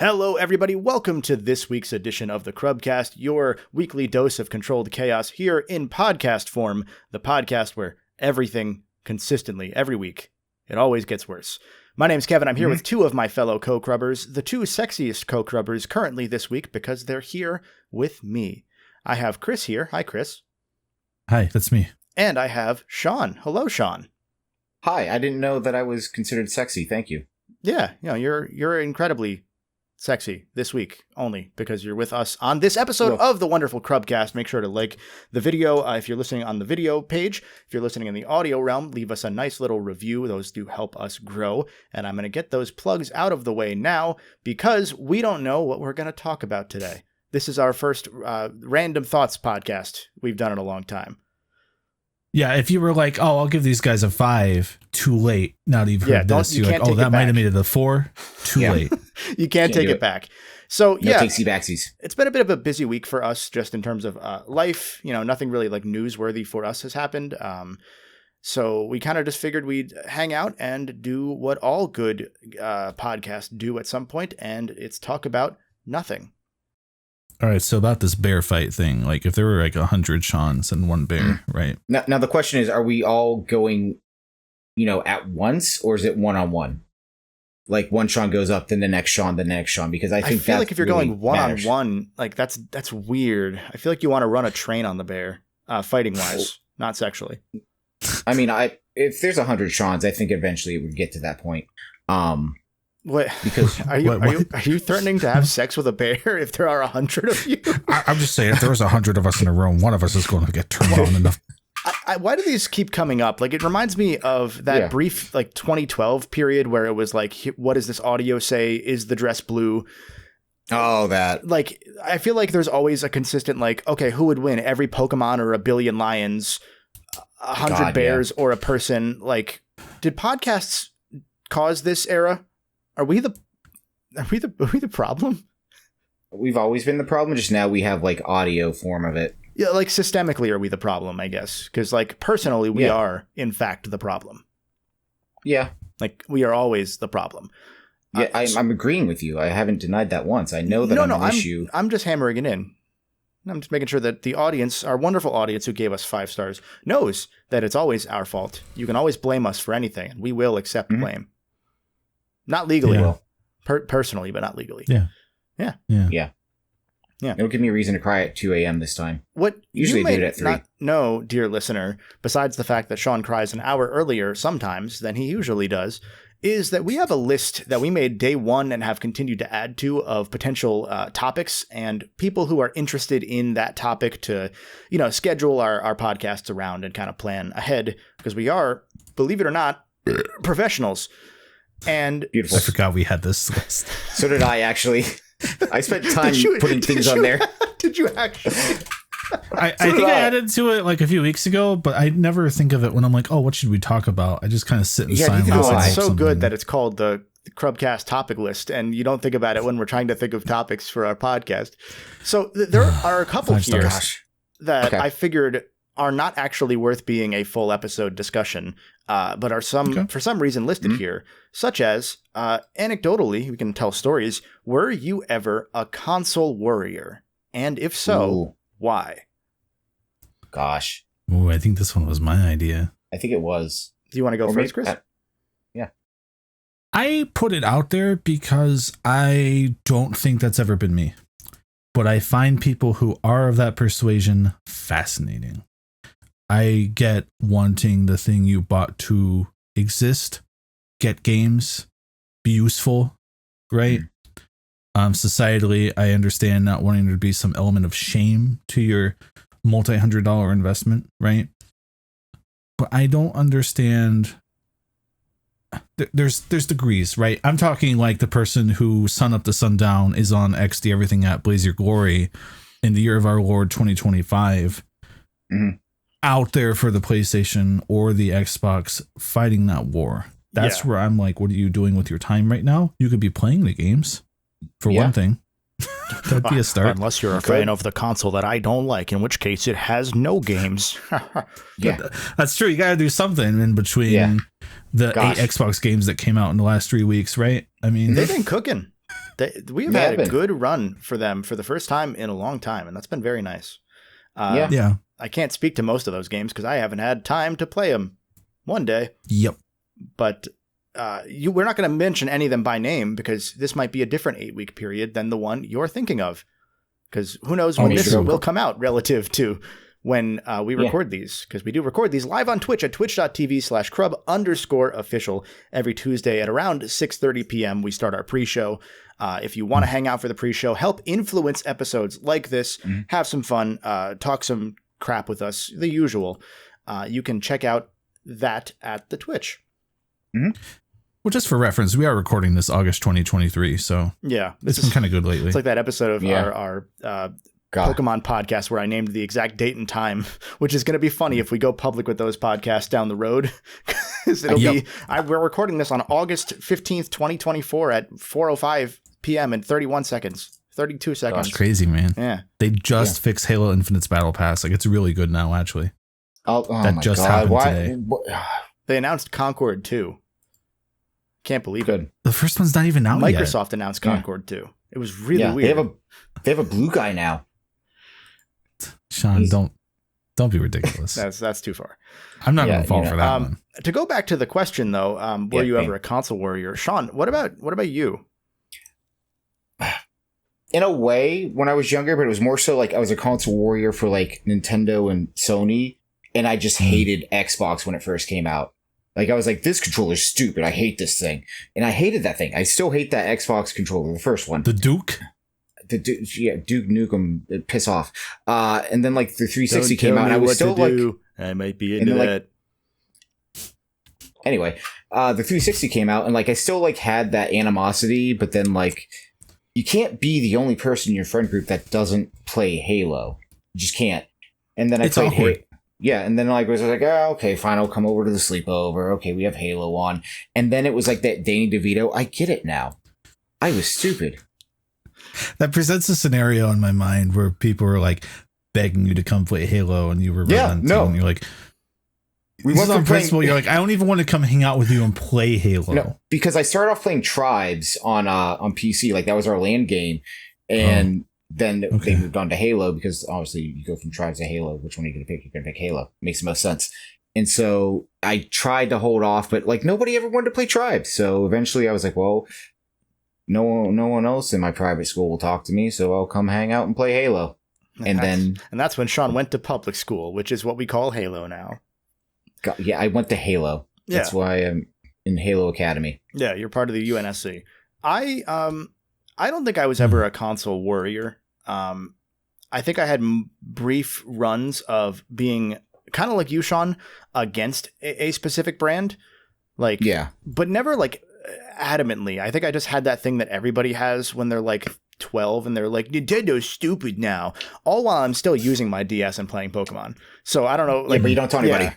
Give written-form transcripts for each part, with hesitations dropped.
Hello, everybody. Welcome to this week's edition of the CRUBCAST, your weekly dose of controlled chaos here in podcast form, the podcast where everything consistently, every week, it always gets worse. My name's Kevin. I'm here with two of my fellow co-crubbers, the two sexiest co-crubbers currently this week because they're here with me. I have Chris here. Hi, Chris. Hi, that's me. And I have Sean. Hello, Sean. Hi, I didn't know that I was considered sexy. Thank you. Yeah, you're incredibly sexy this week only because you're with us on this episode of the wonderful CRUBCAST. Make sure to like the video if you're listening on the video page. If you're listening in the audio realm, leave us a nice little review. Those do help us grow. And I'm going to get those plugs out of the way now because we don't know what we're going to talk about today. This is our first Random Thoughts podcast. We've done it a long time. Yeah, if you were like, oh, I'll give these guys a 5, too late. Now that you've heard this, you're like, oh, that might have made it a 4, too late. You can't take it back. So, no takesy backsies. It's been a bit of a busy week for us just in terms of life. You know, nothing really like newsworthy for us has happened. So we kind of just figured we'd hang out and do what all good podcasts do at some point, and it's talk about nothing. All right, so about this bear fight thing, like if there were like 100 Seans and one bear, right? Now the question is, are we all going, at once, or is it one-on-one? Like one Sean goes up, then the next Sean, because I think feel like if you're going one-on-one, like that's weird. I feel like you want to run a train on the bear, fighting-wise, not sexually. I mean, if there's 100 Seans, I think eventually it would get to that point. What? Because are you threatening to have sex with a bear if there are 100 of you? I'm just saying, if there was 100 of us in a room, one of us is going to get turned on enough. Why do these keep coming up? Like, it reminds me of that brief, 2012 period where it was like, what does this audio say? Is the dress blue? Oh, that. Like, I feel like there's always a consistent, okay, who would win? Every Pokemon or a billion lions, 100 bears or a person? Like, did podcasts cause this era? Are we the problem? We've always been the problem. Just now we have audio form of it. Yeah, systemically, are we the problem? I guess because personally, we are in fact the problem. Yeah, we are always the problem. Yeah, I'm agreeing with you. I haven't denied that once. I know that I'm an issue. I'm just hammering it in. I'm just making sure that the audience, our wonderful audience who gave us 5 stars, knows that it's always our fault. You can always blame us for anything, and we will accept blame. Not legally, personally, but not legally. Yeah. It'll give me a reason to cry at 2 a.m. this time. What usually you I do it at 3. Not know, dear listener, besides the fact that Sean cries an hour earlier sometimes than he usually does, is that we have a list that we made day one and have continued to add to of potential topics and people who are interested in that topic to, schedule our podcasts around and kind of plan ahead because we are, believe it or not, professionals. And beautiful. I forgot we had this list. So did I, actually. I spent time putting things on there. Did you actually? I think I added to it a few weeks ago, but I never think of it when I'm like, oh, what should we talk about? I just kind of sit in silence. It's so good that it's called the CRUBCAST topic list, and you don't think about it when we're trying to think of topics for our podcast. So there are a couple here that I figured are not actually worth being a full episode discussion, but are for some reason listed here, such as, anecdotally, we can tell stories. Were you ever a console warrior? And if so, why? Gosh. Ooh, I think this one was my idea. I think it was. Do you want to go first, Chris? Yeah. I put it out there because I don't think that's ever been me. But I find people who are of that persuasion fascinating. I get wanting the thing you bought to exist, get games, be useful, right? Societally, I understand not wanting there to be some element of shame to your multi-$100 investment, right? But I don't understand. There's degrees, right? I'm talking like the person who sun up to sundown is on XD everything at Blaze Your Glory in the year of our Lord 2025. Out there for the PlayStation or the Xbox fighting that war. That's where I'm like, what are you doing with your time right now? You could be playing the games for one thing. That'd be a start. Unless you're a fan of the console that I don't like, in which case it has no games. That's true. You got to do something in between the 8 Xbox games that came out in the last 3 weeks, right? I mean, they've been cooking. We've had a good run for them for the first time in a long time, and that's been very nice. Yeah. I can't speak to most of those games because I haven't had time to play them. One day. Yep. But we're not going to mention any of them by name because this might be a different 8-week period than the one you're thinking of. Because who knows when this will come out relative to when we record these. Because we do record these live on Twitch at twitch.tv/crub_official every Tuesday at around 6:30 p.m. We start our pre-show. If you want to hang out for the pre-show, help influence episodes like this, have some fun, talk some crap with us, the usual, you can check out that at the Twitch. Well, just for reference, we are recording this August 2023, so yeah, it's been kind of good lately. It's like that episode of our Pokemon podcast where I named the exact date and time, which is going to be funny if we go public with those podcasts down the road. We're recording this on August 15th, 2024 at 4:05 p.m. and 32 seconds. That's crazy, man. Yeah. They just fixed Halo Infinite's Battle Pass. Like, it's really good now, actually. Oh that my just God. happened today. They announced Concord 2. Can't believe it. The first one's not even out yet. Microsoft announced Concord 2. It was really weird. They have a blue guy now. Sean, don't be ridiculous. That's too far. I'm not going to fall for that one. To go back to the question though, were you ever a console warrior? Sean, what about you? In a way, when I was younger, but it was more so like I was a console warrior for like Nintendo and Sony, and I just hated Xbox when it first came out. Like, I was like, this controller's stupid. I hate this thing. And I hated that thing. I still hate that Xbox controller, the first one. The Duke? Duke Nukem, piss off. And then, like, the 360 came out, and I was still like... I might be into that. Anyway, the 360 came out, and, like, I still, like, had that animosity, but then, like, you can't be the only person in your friend group that doesn't play Halo. You just can't. And then I played Halo. Yeah, and then I was like, oh, okay, fine, I'll come over to the sleepover. Okay, we have Halo on. And then it was like that Danny DeVito. I get it now. I was stupid. That presents a scenario in my mind where people are like begging you to come play Halo and you were relenting. And you're like, this is on principle. You're like, I don't even want to come hang out with you and play Halo. No, because I started off playing Tribes on PC. Like, that was our LAN game. And... Then they moved on to Halo because obviously you go from Tribes to Halo. Which one are you going to pick? You're going to pick Halo. Makes the most sense. And so I tried to hold off, but like nobody ever wanted to play Tribes. So eventually I was like, well, no one else in my private school will talk to me. So I'll come hang out and play Halo. And that's when Sean went to public school, which is what we call Halo now. I went to Halo. That's why I'm in Halo Academy. Yeah, you're part of the UNSC. I don't think I was ever a console warrior. I think I had brief runs of being kind of like you, Sean, against a specific brand. Like, but never like adamantly. I think I just had that thing that everybody has when they're like 12 and they're like, Nintendo's stupid now. All while I'm still using my DS and playing Pokemon. So I don't know. Like, but you don't tell anybody.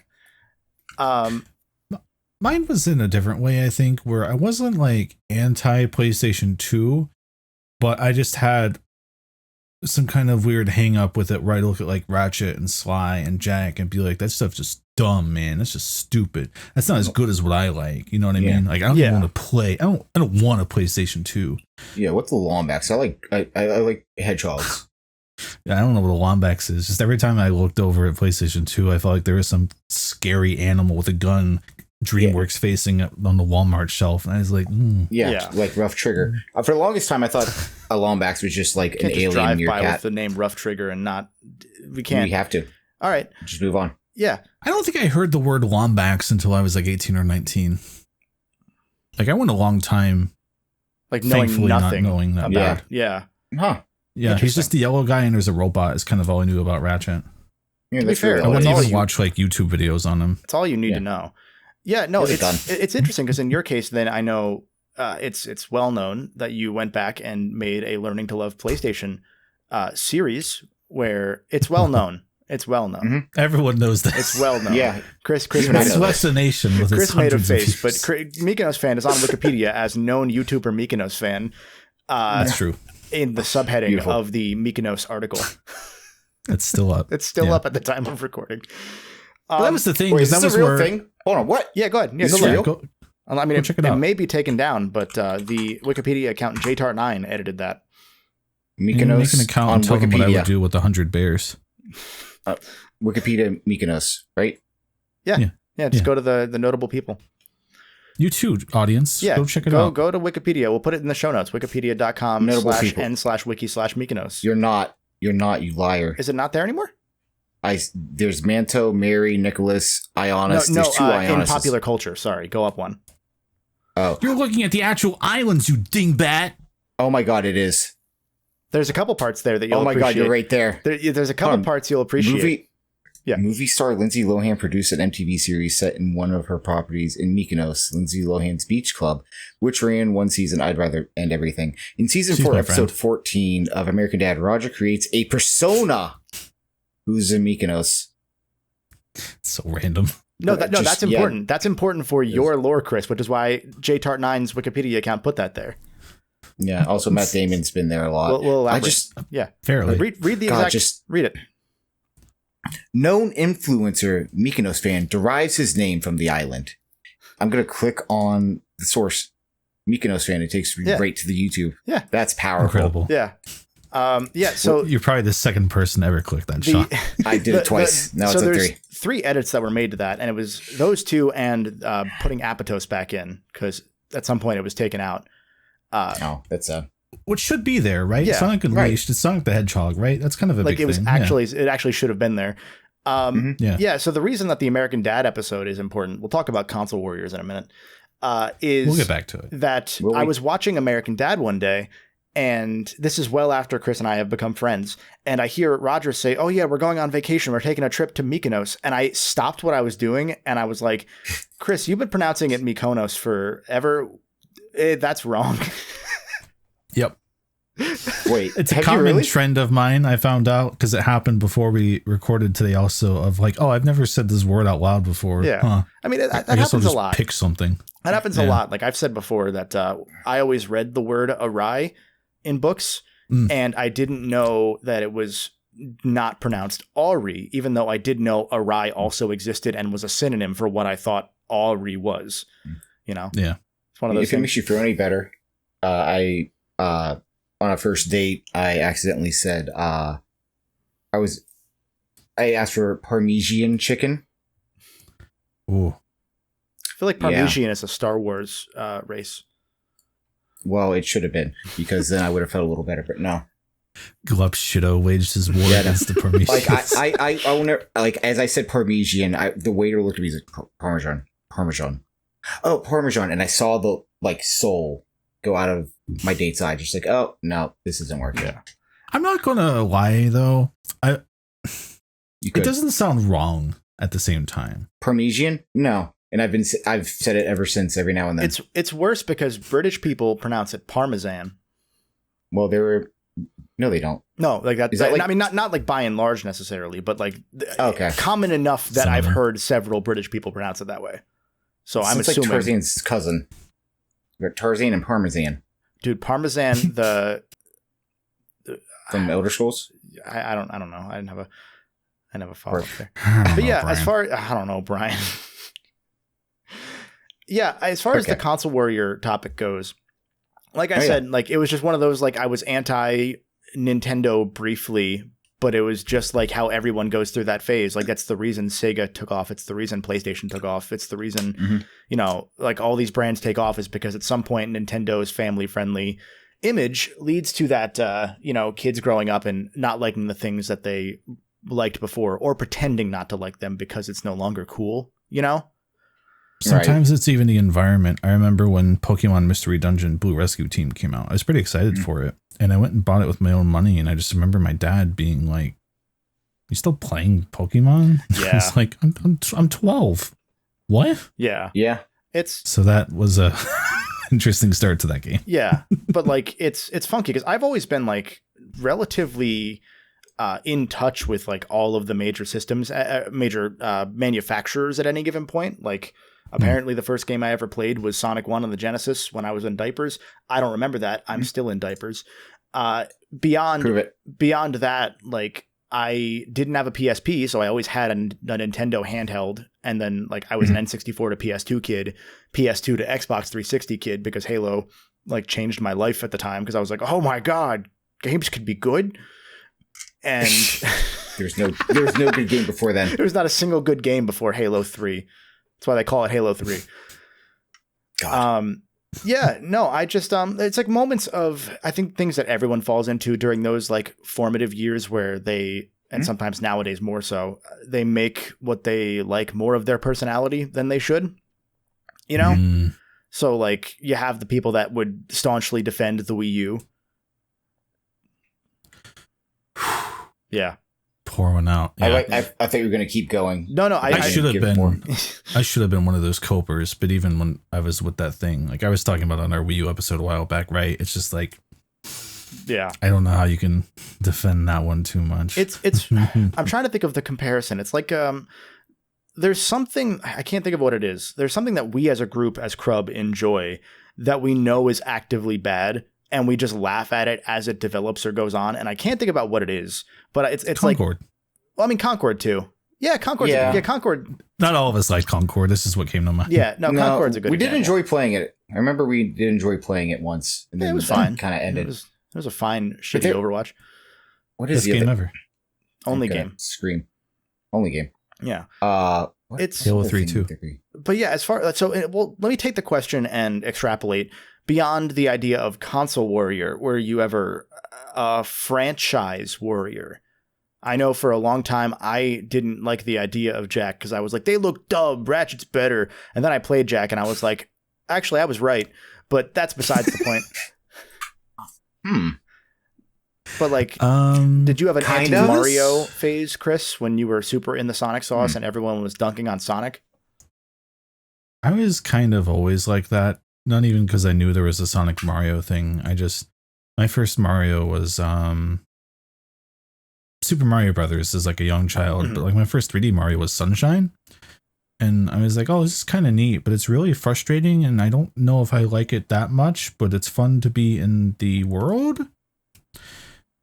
Mine was in a different way, I think, where I wasn't like anti PlayStation 2, but I just had some kind of weird hang up with it where I look at like Ratchet and Sly and Jack and be like, that stuff's just dumb, man. That's just stupid. That's not as good as what I like. You know what I mean? Like, I don't want to play. I don't want a PlayStation 2. Yeah, what's the Lombax? I like hedgehogs. I don't know what a Lombax is. Just every time I looked over at PlayStation 2, I felt like there was some scary animal with a gun, DreamWorks facing on the Walmart shelf, and I was like, like Rough Trigger. For the longest time, I thought a Lombax was just like an alien meerkat with the name Rough Trigger and not. We can't. We have to. All right, just move on. Yeah, I don't think I heard the word Lombax until I was like 18 or 19. Like, I went a long time, like knowing nothing, not knowing that. Yeah, he's just the yellow guy, and there's a robot. Is kind of all I knew about Ratchet. Yeah, that's fair. I wouldn't even watch like YouTube videos on him. That's all you need to know. Yeah, no, it's interesting because in your case, then I know it's well known that you went back and made a Learning to Love PlayStation series where it's well known. It's well known. Mm-hmm. Everyone knows this. It's well known. Yeah, Chris West the nation with Chris made a face, but Mykonos fan is on Wikipedia as known YouTuber Mykonos fan. That's true. In the subheading of the Mykonos article. It's still up. It's still up at the time of recording. That was the thing. Wait, is that this was a real thing? Hold on, what? Yeah, go ahead. Yeah, is this real? I mean, it may be taken down, but the Wikipedia account JTAR9 edited that. Mykonos make an account on and tell them what I Wikipedia. would do with 100 bears. Wikipedia Mykonos, right? Yeah. Just go to the notable people. You too, audience. Yeah, go check it out. Go to Wikipedia. We'll put it in the show notes. Wikipedia.com/n/wiki/Mykonos. You're not, you liar. Is it not there anymore? There's Manto, Mary, Nicholas, Ionis. No, there's two Ionises. in popular culture. Sorry, go up one. Oh. You're looking at the actual islands, you dingbat. Oh my God, it is. There's a couple parts there that you'll appreciate. Oh my God, you're right there. There's a couple parts you'll appreciate. Movie star Lindsay Lohan produced an MTV series set in one of her properties in Mykonos, Lindsay Lohan's Beach Club, which ran one season. I'd rather end everything. In season 4, episode 14 of American Dad, Roger creates a persona who's in Mykonos. So random. That's important. Yeah. That's important for your lore, Chris, which is why JTART9's Wikipedia account put that there. Yeah. Also, Matt Damon's been there a lot. We'll elaborate. Fairly. Read the exact. Read it. Known influencer Mykonos fan derives his name from the island. I'm going to click on the source. Mykonos fan. It takes me right to the YouTube. Yeah. That's powerful. Incredible. Yeah. So you're probably the second person to ever click that shot. I did it twice. Now it's at 3. 3 edits that were made to that, and it was those 2 and putting Apatos back in, because at some point it was taken out. That's which should be there, right? Yeah, Sonic Unleashed. It's Sonic the Hedgehog, right? That's kind of a big thing. It actually should have been there. So the reason that the American Dad episode is important, we'll talk about Console Warriors in a minute, is we'll get back to it. That I was watching American Dad one day, and this is well after Chris and I have become friends, and I hear Roger say, "Oh yeah, we're going on vacation. We're taking a trip to Mykonos." And I stopped what I was doing, and I was like, "Chris, you've been pronouncing it Mykonos forever. That's wrong." Yep. Wait, it's a common trend of mine. I found out because it happened before we recorded today. Also, of like, oh, I've never said this word out loud before. Yeah, huh. I mean that happens a lot. Pick something. That happens a lot. Like I've said before that I always read the word awry in books, and I didn't know that it was not pronounced Ari, even though I did know awry also existed and was a synonym for what I thought Ari was. You know? Yeah. It's one of those things. If it makes you feel any better, on a first date, I accidentally said, I asked for Parmesan chicken. Ooh. I feel like Parmesan is a Star Wars race. Well, it should have been, because then I would have felt a little better, but no. Glup Shido waged his war against the Parmesan. Like I wonder, like as I said Parmesan, the waiter looked at me and said Parmesan. Oh, Parmesan, and I saw the soul go out of my date's eye, just like, oh no, this isn't working. Yeah. I'm not gonna lie though. It doesn't sound wrong at the same time. Parmesan? No. And I've said it ever since, every now and then. It's worse because British people pronounce it Parmesan. Well, no, they don't. No, like that. I mean, not like by and large necessarily, but like common enough that I've heard several British people pronounce it that way. So I'm assuming like Tarzan's cousin. We got Tarzan and Parmesan. Dude, Parmesan from Elder Scrolls. I don't know. I never follow up there. But yeah, as far I don't know, Brian. Yeah, as far as the console warrior topic goes, like I said, like it was just one of those, like I was anti Nintendo briefly, but it was just like how everyone goes through that phase. Like that's the reason Sega took off. It's the reason PlayStation took off. It's the reason, like all these brands take off is because at some point Nintendo's family friendly image leads to that, kids growing up and not liking the things that they liked before or pretending not to like them because it's no longer cool, Sometimes it's even the environment. I remember when Pokemon Mystery Dungeon Blue Rescue Team came out. I was pretty excited for it. And I went and bought it with my own money. And I just remember my dad being like, "You still playing Pokemon?" Yeah. I was like, I'm 12. What? Yeah. Yeah. So that was a interesting start to that game. Yeah. But like, it's funky because I've always been like relatively in touch with like all of the major systems, major manufacturers at any given point. Like, apparently the first game I ever played was Sonic 1 on the Genesis when I was in diapers. I don't remember that. I'm still in diapers. Beyond that, like I didn't have a PSP, so I always had a Nintendo handheld. And then like I was an N64 to PS2 kid, PS2 to Xbox 360 kid, because Halo like changed my life at the time, because I was like, oh my God, games could be good. And there was no good game before then. There was not a single good game before Halo 3. That's why they call it Halo 3. God. Yeah, no, I just it's like moments of, I think, things that everyone falls into during those like formative years where they, and sometimes nowadays more so, they make what they like more of their personality than they should, you know? So like you have the people that would staunchly defend the Wii U. Yeah. Pour one out. Yeah. I thought you were going to keep going. No, I should have been. I should have been one of those copers. But even when I was with that thing, like I was talking about on our Wii U episode a while back, right? It's just like, yeah, I don't know how you can defend that one too much. It's. I'm trying to think of the comparison. It's like there's something, I can't think of what it is. There's something that we as a group, as Crub, enjoy that we know is actively bad, and we just laugh at it as it develops or goes on. And I can't think about what it is, but it's Concord. Like, well, I mean, Concord too. Yeah, Concord. Yeah, Concord. Not all of us like Concord. This is what came to mind. Yeah, no, Concord's a good We example. did enjoy playing it. I remember we did enjoy playing it once. And then it was fine. Kind of ended. It was a fine, shitty Overwatch. What is Best game ever? Only game. Scream. Only game. Yeah. It's Halo 3 too. But yeah, as far well, let me take the question and extrapolate beyond the idea of console warrior. Were you ever a franchise warrior? I know for a long time I didn't like the idea of Jack because I was like, they look dumb, Ratchet's better. And then I played Jack and I was like, actually, I was right. But that's besides the point. But like, did you have an anti-Mario phase, Chris, when you were super in the Sonic sauce and everyone was dunking on Sonic? I was kind of always like that. Not even because I knew there was a Sonic Mario thing. My first Mario was Super Mario Brothers as like a young child, but like my first 3D Mario was Sunshine. And I was like, oh, this is kind of neat, but it's really frustrating. And I don't know if I like it that much, but it's fun to be in the world.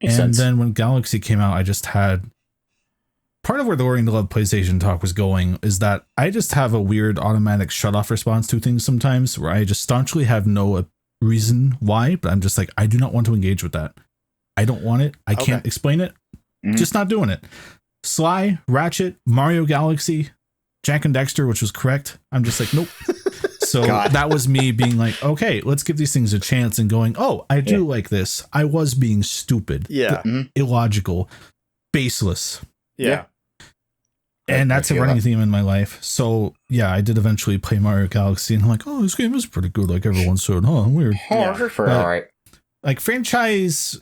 Then when Galaxy came out, I just had part of where the Learning to Love PlayStation talk was going is that I just have a weird automatic shut off response to things sometimes where I just staunchly have no reason why, but I'm just like, I do not want to engage with that. I don't want it. I can't explain it. Just not doing it. Sly, Ratchet, Mario Galaxy, Jack and Dexter, which was correct. I'm just like, nope. So that was me being like, okay, let's give these things a chance and going, oh, I do like this. I was being stupid. Yeah. Illogical. Baseless. Yeah. And that's a running theme in my life. So yeah, I did eventually play Mario Galaxy and I'm like, oh, this game is pretty good. Like everyone said, huh, weird. All right. Like franchise,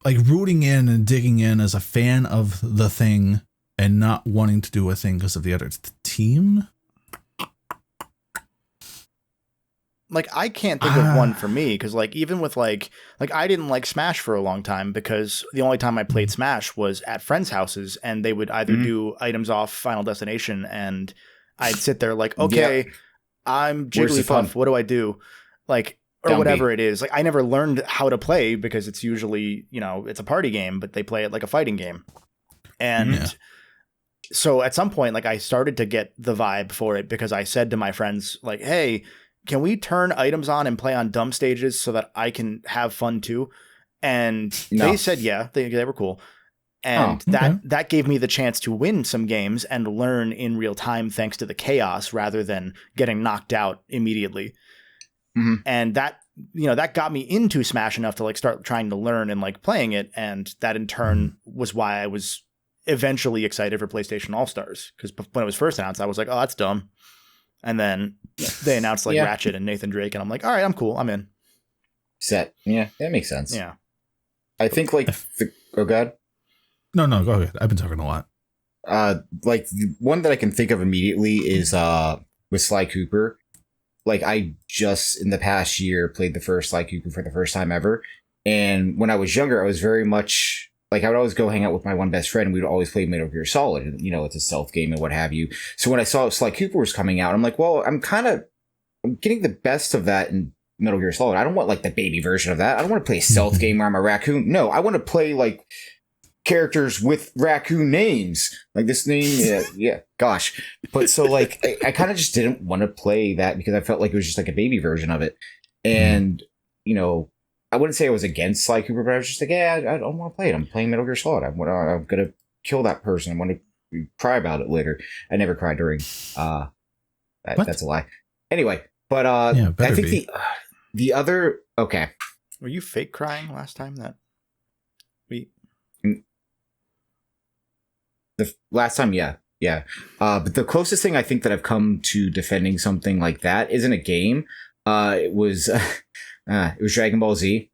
like rooting in and digging in as a fan of the thing and not wanting to do a thing because of the other team. Like, I can't think of one for me because, like, even with, like I didn't like Smash for a long time because the only time I played Smash was at friends' houses and they would either do items off Final Destination and I'd sit there like, okay, I'm Jigglypuff, what do I do? Like, or whatever it is. Like, I never learned how to play because it's usually, you know, it's a party game, but they play it like a fighting game. And so at some point, like, I started to get the vibe for it because I said to my friends, like, hey, can we turn items on and play on dumb stages so that I can have fun too? And they said, yeah, they were cool. And that gave me the chance to win some games and learn in real time thanks to the chaos rather than getting knocked out immediately. And that, you know, that got me into Smash enough to like start trying to learn and like playing it. And that in turn was why I was eventually excited for PlayStation All-Stars. Because when it was first announced, I was like, oh, that's dumb. And then they announced like Ratchet and Nathan Drake, and I'm like, all right, I'm cool. I'm in. Set. Yeah, that makes sense. Yeah. I think like oh god. No, go ahead. I've been talking a lot. Like the one that I can think of immediately is with Sly Cooper. Like I just in the past year played the first Sly Cooper for the first time ever. And when I was younger, I was very much like I would always go hang out with my one best friend and we'd always play Metal Gear Solid. And, you know, it's a stealth game and what have you. So when I saw Sly Cooper was coming out, I'm like, well, I'm getting the best of that in Metal Gear Solid. I don't want like the baby version of that. I don't want to play a stealth game where I'm a raccoon. No, I want to play like characters with raccoon names. Like this name, yeah, gosh. But so like, I kind of just didn't want to play that because I felt like it was just like a baby version of it. And, you know, I wouldn't say I was against Sly Cooper, but I was just like, yeah, I don't want to play it. I'm playing Metal Gear Solid. I'm going to kill that person. I'm going to cry about it later. I never cried during, that's a lie. Anyway, but I think the other, okay. Were you fake crying last time that we... The last time, yeah. But the closest thing I think that I've come to defending something like that isn't a game. It was Dragon Ball Z.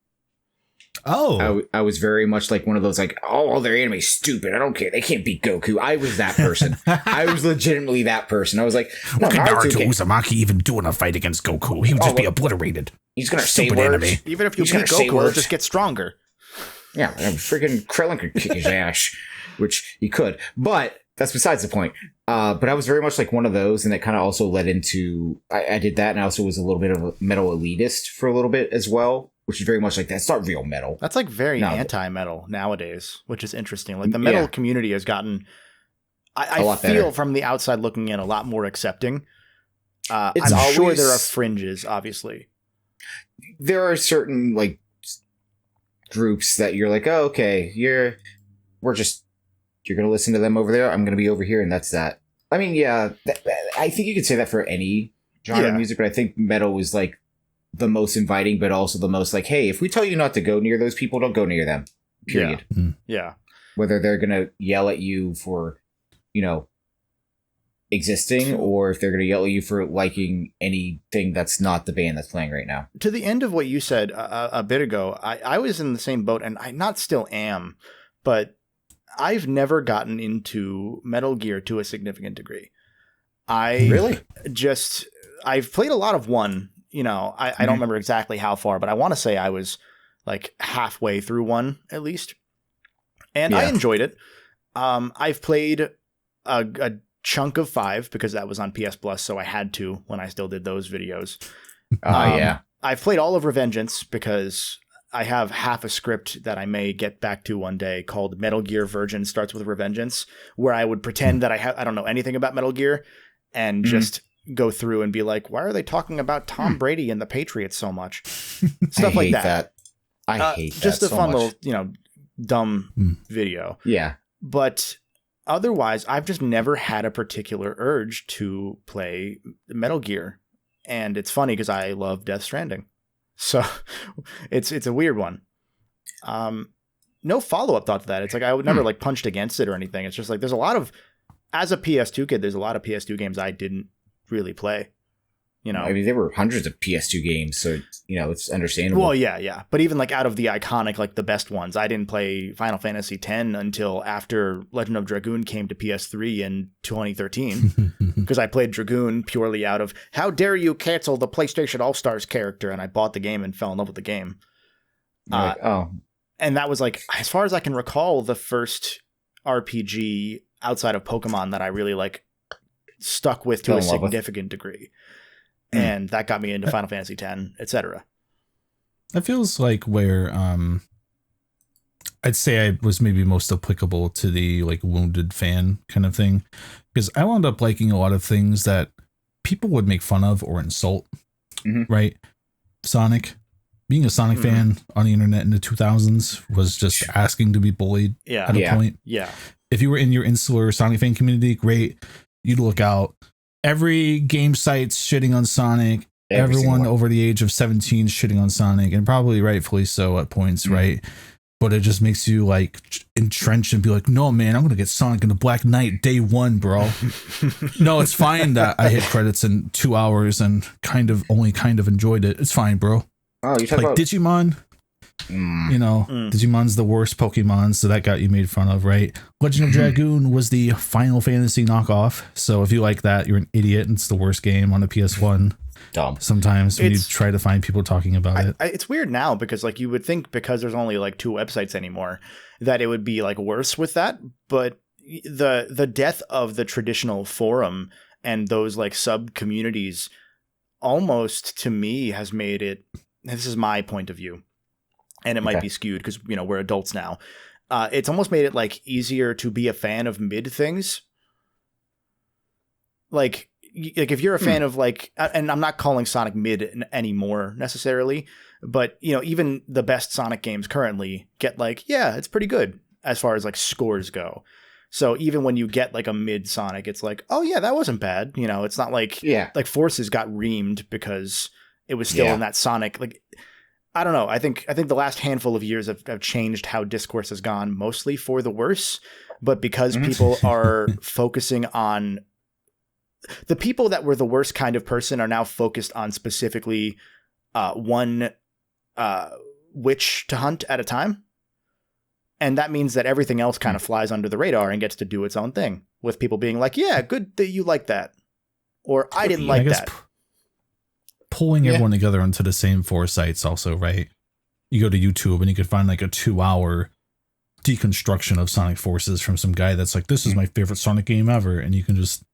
Oh, I was very much like one of those like, oh, their anime's stupid. I don't care. They can't beat Goku. I was that person. I was legitimately that person. I was like, what could Naruto Uzumaki even do in a fight against Goku? He would just be obliterated. He's gonna say words. Anime. Even if you beat Goku, he'll just get stronger. Yeah, freaking Krillin could kick his ass, which he could. But that's besides the point. But I was very much like one of those, and that kind of also led into I did that, and I also was a little bit of a metal elitist for a little bit as well, which is very much like that's not real metal. That's like very anti-metal nowadays, which is interesting. Like the metal community has gotten, I feel better. From the outside looking in, a lot more accepting. I'm sure there are fringes, obviously. There are certain like groups that you're like, oh, okay, you're going to listen to them over there. I'm going to be over here. And that's that. I mean, yeah, I think you could say that for any genre of music, but I think metal is like the most inviting, but also the most like, hey, if we tell you not to go near those people, don't go near them. Period. Yeah. Whether they're going to yell at you for, you know, existing, or if they're going to yell at you for liking anything that's not the band that's playing right now. To the end of what you said a bit ago, I was in the same boat, and I not still am, but I've never gotten into Metal Gear to a significant degree. I've played a lot of one, you know, I don't remember exactly how far, but I want to say I was like halfway through one at least. And I enjoyed it. I've played a chunk of 5 because that was on PS Plus, so I had to when I still did those videos. I've played all of Revengeance because I have half a script that I may get back to one day called Metal Gear Virgin Starts with Revengeance, where I would pretend that I don't know anything about Metal Gear and just go through and be like, why are they talking about Tom Brady and the Patriots so much? Stuff like that. I hate that. Just a fun little, you know, dumb video. Yeah. But otherwise, I've just never had a particular urge to play Metal Gear. And it's funny because I love Death Stranding. So it's a weird one. No follow-up thought to that. It's like I would never like punched against it or anything. It's just like there's a lot of, as a PS2 kid, there's a lot of PS2 games I didn't really play. You know, I mean, there were hundreds of PS2 games, so you know it's understandable. Well, yeah. But even like out of the iconic, like the best ones, I didn't play Final Fantasy X until after Legend of Dragoon came to PS3 in 2013, because I played Dragoon purely out of how dare you cancel the PlayStation All-Stars character, and I bought the game and fell in love with the game. And that was like, as far as I can recall, the first RPG outside of Pokemon that I really like stuck with to a significant degree. And that got me into Final Fantasy X, etc. That feels like where I'd say I was maybe most applicable to the like wounded fan kind of thing, because I wound up liking a lot of things that people would make fun of or insult. Right? Sonic. Being a Sonic fan on the internet in the 2000s was just asking to be bullied at a point. Yeah. If you were in your insular Sonic fan community, great. You'd look out. Every game site's shitting on Sonic. Everyone over the age of 17 shitting on Sonic, and probably rightfully so at points, right? But it just makes you like entrenched and be like, no, man, I'm going to get Sonic into Black Knight day 1, bro. No, it's fine that I hit credits in 2 hours and only kind of enjoyed it. It's fine, bro. Oh, you talking like about Digimon? You know, Digimon's the worst Pokemon, so that got you made fun of, right? Legend of Dragoon was the Final Fantasy knockoff, so if you like that, you're an idiot, and it's the worst game on the PS1. Dumb. Sometimes when you try to find people talking about it. It's weird now, because like you would think because there's only like 2 websites anymore that it would be like worse with that, but the death of the traditional forum and those like sub communities almost to me has made it, this is my point of view, and it might be skewed because, you know, we're adults now. it's almost made it like easier to be a fan of mid things. Like if you're a fan of like, and I'm not calling Sonic mid anymore necessarily, but you know, even the best Sonic games currently get like, yeah, it's pretty good as far as like scores go. So even when you get like a mid Sonic, it's like, oh yeah, that wasn't bad. You know, it's not like, like Forces got reamed because it was still in that Sonic. Like, I don't know. I think the last handful of years have changed how discourse has gone, mostly for the worse, but because people are focusing on the people that were the worst kind of person are now focused on specifically one witch to hunt at a time. And that means that everything else kind of flies under the radar and gets to do its own thing, with people being like, yeah, good that you like that. Or I didn't like that. Pulling everyone together onto the same 4 sites also, right? You go to YouTube and you could find like a 2-hour deconstruction of Sonic Forces from some guy that's like, this is my favorite Sonic game ever. And you can just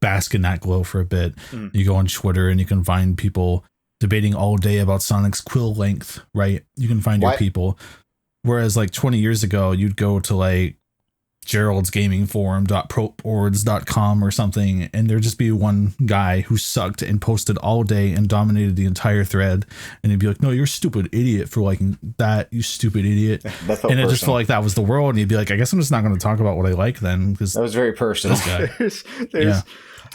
bask in that glow for a bit. You go on Twitter and you can find people debating all day about Sonic's quill length, right? You can find your people. Whereas like 20 years ago, you'd go to like Gerald's Gaming Forum.proboards.com or something, and there'd just be one guy who sucked and posted all day and dominated the entire thread. And he'd be like, no, you're a stupid idiot for liking that, you stupid idiot. And it just felt like that was the world. And he'd be like, I guess I'm just not going to talk about what I like then, because that was very personal. There's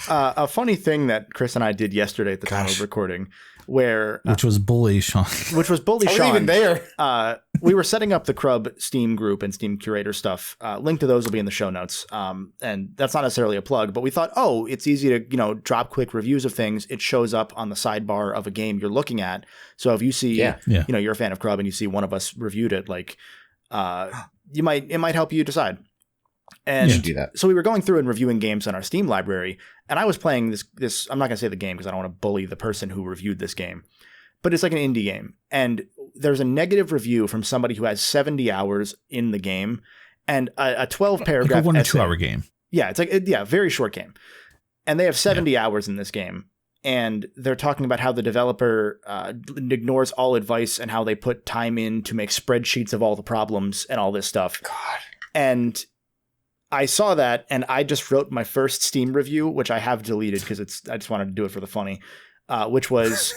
a funny thing that Chris and I did yesterday at the time of recording, where which was bully Sean. Which was bully Sean. Even there. We were setting up the Crub Steam group and Steam Curator stuff. Link to those will be in the show notes. And that's not necessarily a plug, but we thought, oh, it's easy to, you know, drop quick reviews of things. It shows up on the sidebar of a game you're looking at. So if you see, you know, you're a fan of Crub and you see one of us reviewed it, like, it might help you decide. And you do that. So we were going through and reviewing games on our Steam library, and I was playing this. I'm not going to say the game because I don't want to bully the person who reviewed this game, but it's like an indie game. And there's a negative review from somebody who has 70 hours in the game and a 12 paragraph like a 1 essay. to 2 hour game. Yeah, it's like very short game. And they have 70 hours in this game. And they're talking about how the developer ignores all advice and how they put time in to make spreadsheets of all the problems and all this stuff. God. And I saw that, and I just wrote my first Steam review, which I have deleted because I just wanted to do it for the funny, which was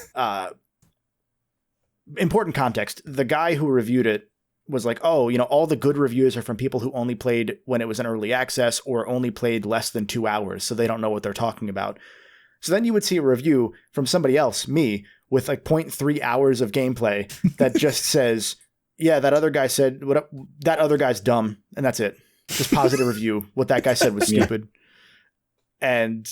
important context. The guy who reviewed it was like, oh, you know, all the good reviews are from people who only played when it was in early access or only played less than 2 hours, so they don't know what they're talking about. So then you would see a review from somebody else, me, with like 0.3 hours of gameplay that just says, yeah, that other guy said, that other guy's dumb, and that's it. Just positive review. What that guy said was stupid. And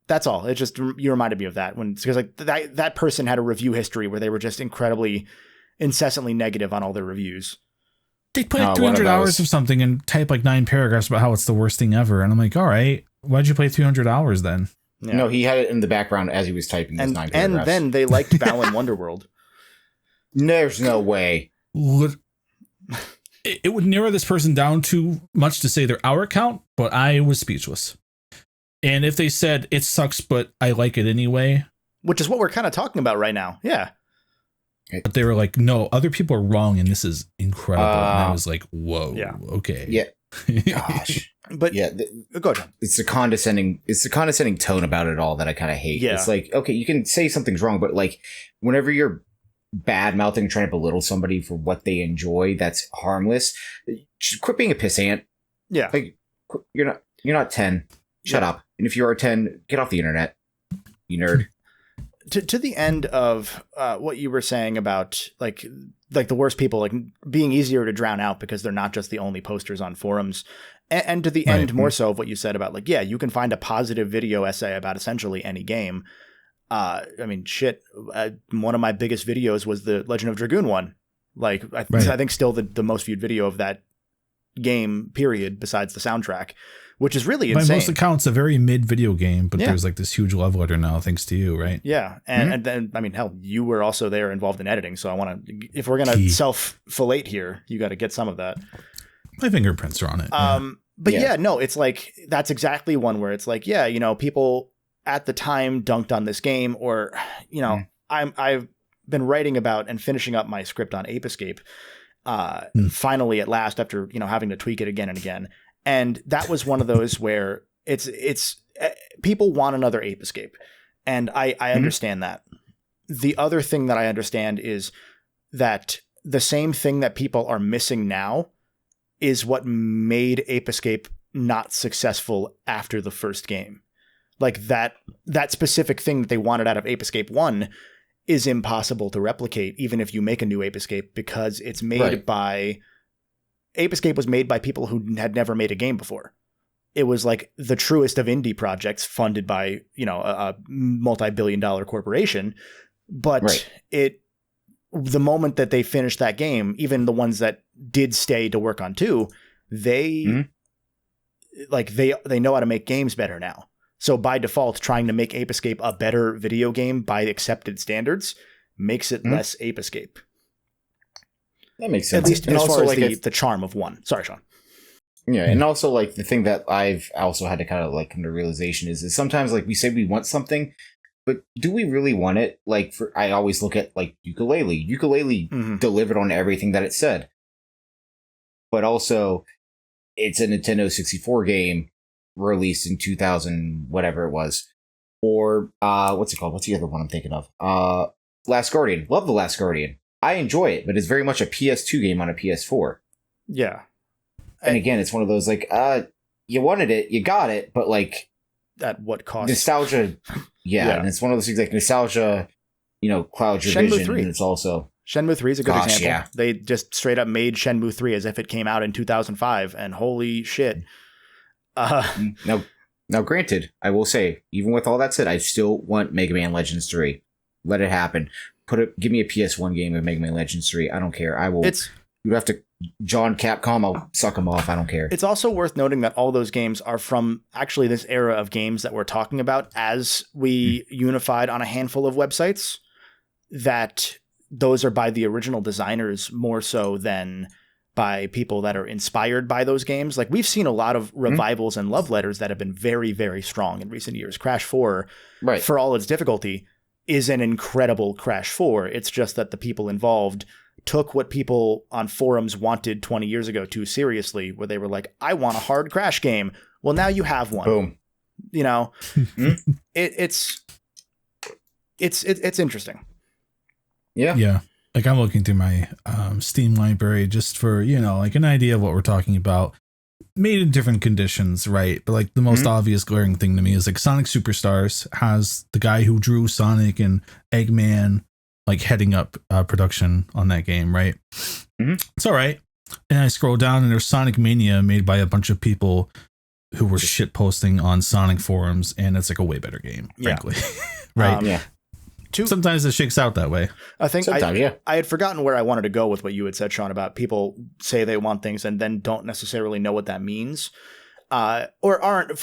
that's all. It just, you reminded me of that because like that person had a review history where they were just incessantly negative on all their reviews. They put 300 hours of something and type like 9 paragraphs about how it's the worst thing ever. And I'm like, all right, why'd you play 300 hours then? Yeah. No, he had it in the background as he was typing these 9 paragraphs. And then they liked Balan Wonderworld. There's no way. It would narrow this person down too much to say their hour count, but I was speechless. And if they said it sucks, but I like it anyway, which is what we're kind of talking about right now. Yeah. But they were like, no, other people are wrong. And this is incredible. And I was like, whoa. Yeah. Okay. Yeah. Gosh. But yeah, go ahead. It's the condescending tone about it all that I kind of hate. Yeah. It's like, okay, you can say something's wrong, but like whenever you're bad mouthing, trying to belittle somebody for what they enjoy, that's harmless. Just quit being a pissant. Yeah. Like you're not 10. Shut up. And if you are 10, get off the internet. You nerd. To the end of what you were saying about like the worst people, like being easier to drown out because they're not just the only posters on forums. And to the end more so of what you said about like, yeah, you can find a positive video essay about essentially any game. I mean, shit. One of my biggest videos was the Legend of Dragoon one. Like, I think still the most viewed video of that game, period, besides the soundtrack, which is really insane. By most accounts, a very mid video game, but there's like this huge love letter now, thanks to you, right? Yeah, and then I mean, hell, you were also there involved in editing, so I want to. If we're gonna self-filate here, you got to get some of that. My fingerprints are on it. But no, it's like that's exactly one where it's like, yeah, you know, people at the time dunked on this game, or you know, I've been writing about and finishing up my script on Ape Escape, finally at last, after, having to tweak it again and again. And that was one of those where it's people want another Ape Escape. And I understand that. The other thing that I understand is that the same thing that people are missing now is what made Ape Escape not successful after the first game. Like that specific thing that they wanted out of Ape Escape 1 is impossible to replicate, even if you make a new Ape Escape, because it's made by... Ape Escape was made by people who had never made a game before. It was like the truest of indie projects funded by, a multi-billion-dollar corporation. But the moment that they finished that game, even the ones that did stay to work on 2, they know how to make games better now. So by default, trying to make Ape Escape a better video game by accepted standards makes it less Ape Escape. That makes sense. At least as far as the charm of 1. Sorry, Sean. Yeah, and also like the thing that I've also had to kind of like come to realization is sometimes like we say we want something, but do we really want it? Like I always look at like Ukulele. Ukulele delivered on everything that it said, but also it's a Nintendo 64 game released in 2000, whatever it was, or what's it called? What's the other one I'm thinking of? Last Guardian. Love The Last Guardian. I enjoy it, but it's very much a PS2 game on a PS4. Yeah. And again, it's one of those like, you wanted it, you got it, but like, at what cost? Nostalgia. Yeah. And it's one of those things like nostalgia, clouds your Shenmue vision. 3. And it's also Shenmue 3 is a good example. Yeah. They just straight up made Shenmue 3 as if it came out in 2005, and holy shit. Now, granted, I will say, even with all that said, I still want Mega Man Legends 3. Let it happen. Give me a PS1 game of Mega Man Legends 3. I don't care. I will. You have to John Capcom. I'll suck them off. I don't care. It's also worth noting that all those games are from actually this era of games that we're talking about as we unified on a handful of websites, that those are by the original designers more so than by people that are inspired by those games. Like we've seen a lot of revivals and love letters that have been very, very strong in recent years. Crash 4, for all its difficulty, is an incredible Crash 4. It's just that the people involved took what people on forums wanted 20 years ago too seriously, where they were like, I want a hard Crash game. Well, now you have one. Boom. It's interesting. Yeah. Yeah. Like I'm looking through my Steam library just for, like an idea of what we're talking about. Made in different conditions, right? But like the most obvious glaring thing to me is like Sonic Superstars has the guy who drew Sonic and Eggman like heading up production on that game, right? It's all right. And I scroll down and there's Sonic Mania made by a bunch of people who were shit posting on Sonic forums, and it's like a way better game, frankly. Right? Sometimes it shakes out that way. I think I had forgotten where I wanted to go with what you had said, Sean, about people say they want things and then don't necessarily know what that means, or aren't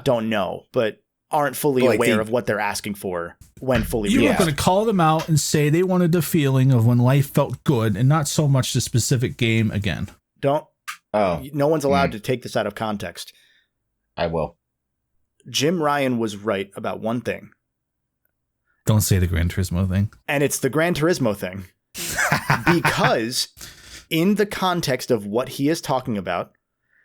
don't know, but aren't fully aware of what they're asking for when fully. You were going to call them out and say they wanted the feeling of when life felt good and not so much the specific game again. No one's allowed to take this out of context. I will. Jim Ryan was right about one thing. Don't say the Gran Turismo thing. And it's the Gran Turismo thing. Because in the context of what he is talking about,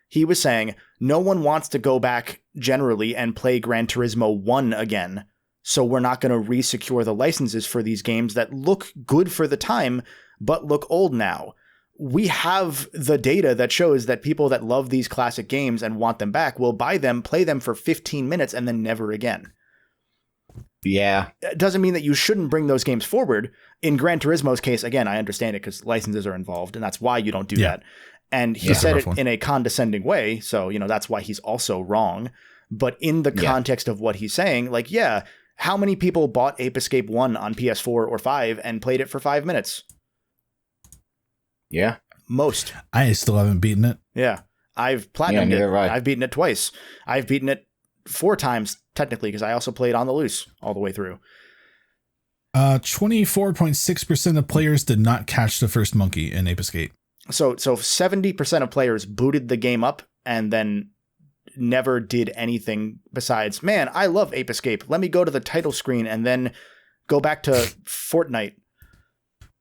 he was saying no one wants to go back generally and play Gran Turismo 1 again. So we're not going to resecure the licenses for these games that look good for the time, but look old now. We have the data that shows that people that love these classic games and want them back will buy them, play them for 15 minutes, and then never again. Yeah. It doesn't mean that you shouldn't bring those games forward. In Gran Turismo's case, again, I understand it because licenses are involved, and that's why you don't do that. And he said it in a condescending way, so that's why he's also wrong. But in the context of what he's saying, like, how many people bought Ape Escape 1 on PS4 or 5 and played it for 5 minutes? Yeah. Most. I still haven't beaten it. Yeah. I've platinumed it. I've beaten it twice. I've beaten it 4 times, technically, because I also played on the loose all the way through. 24.6% of players did not catch the first monkey in Ape Escape. So 70% of players booted the game up and then never did anything besides, man, I love Ape Escape. Let me go to the title screen and then go back to Fortnite.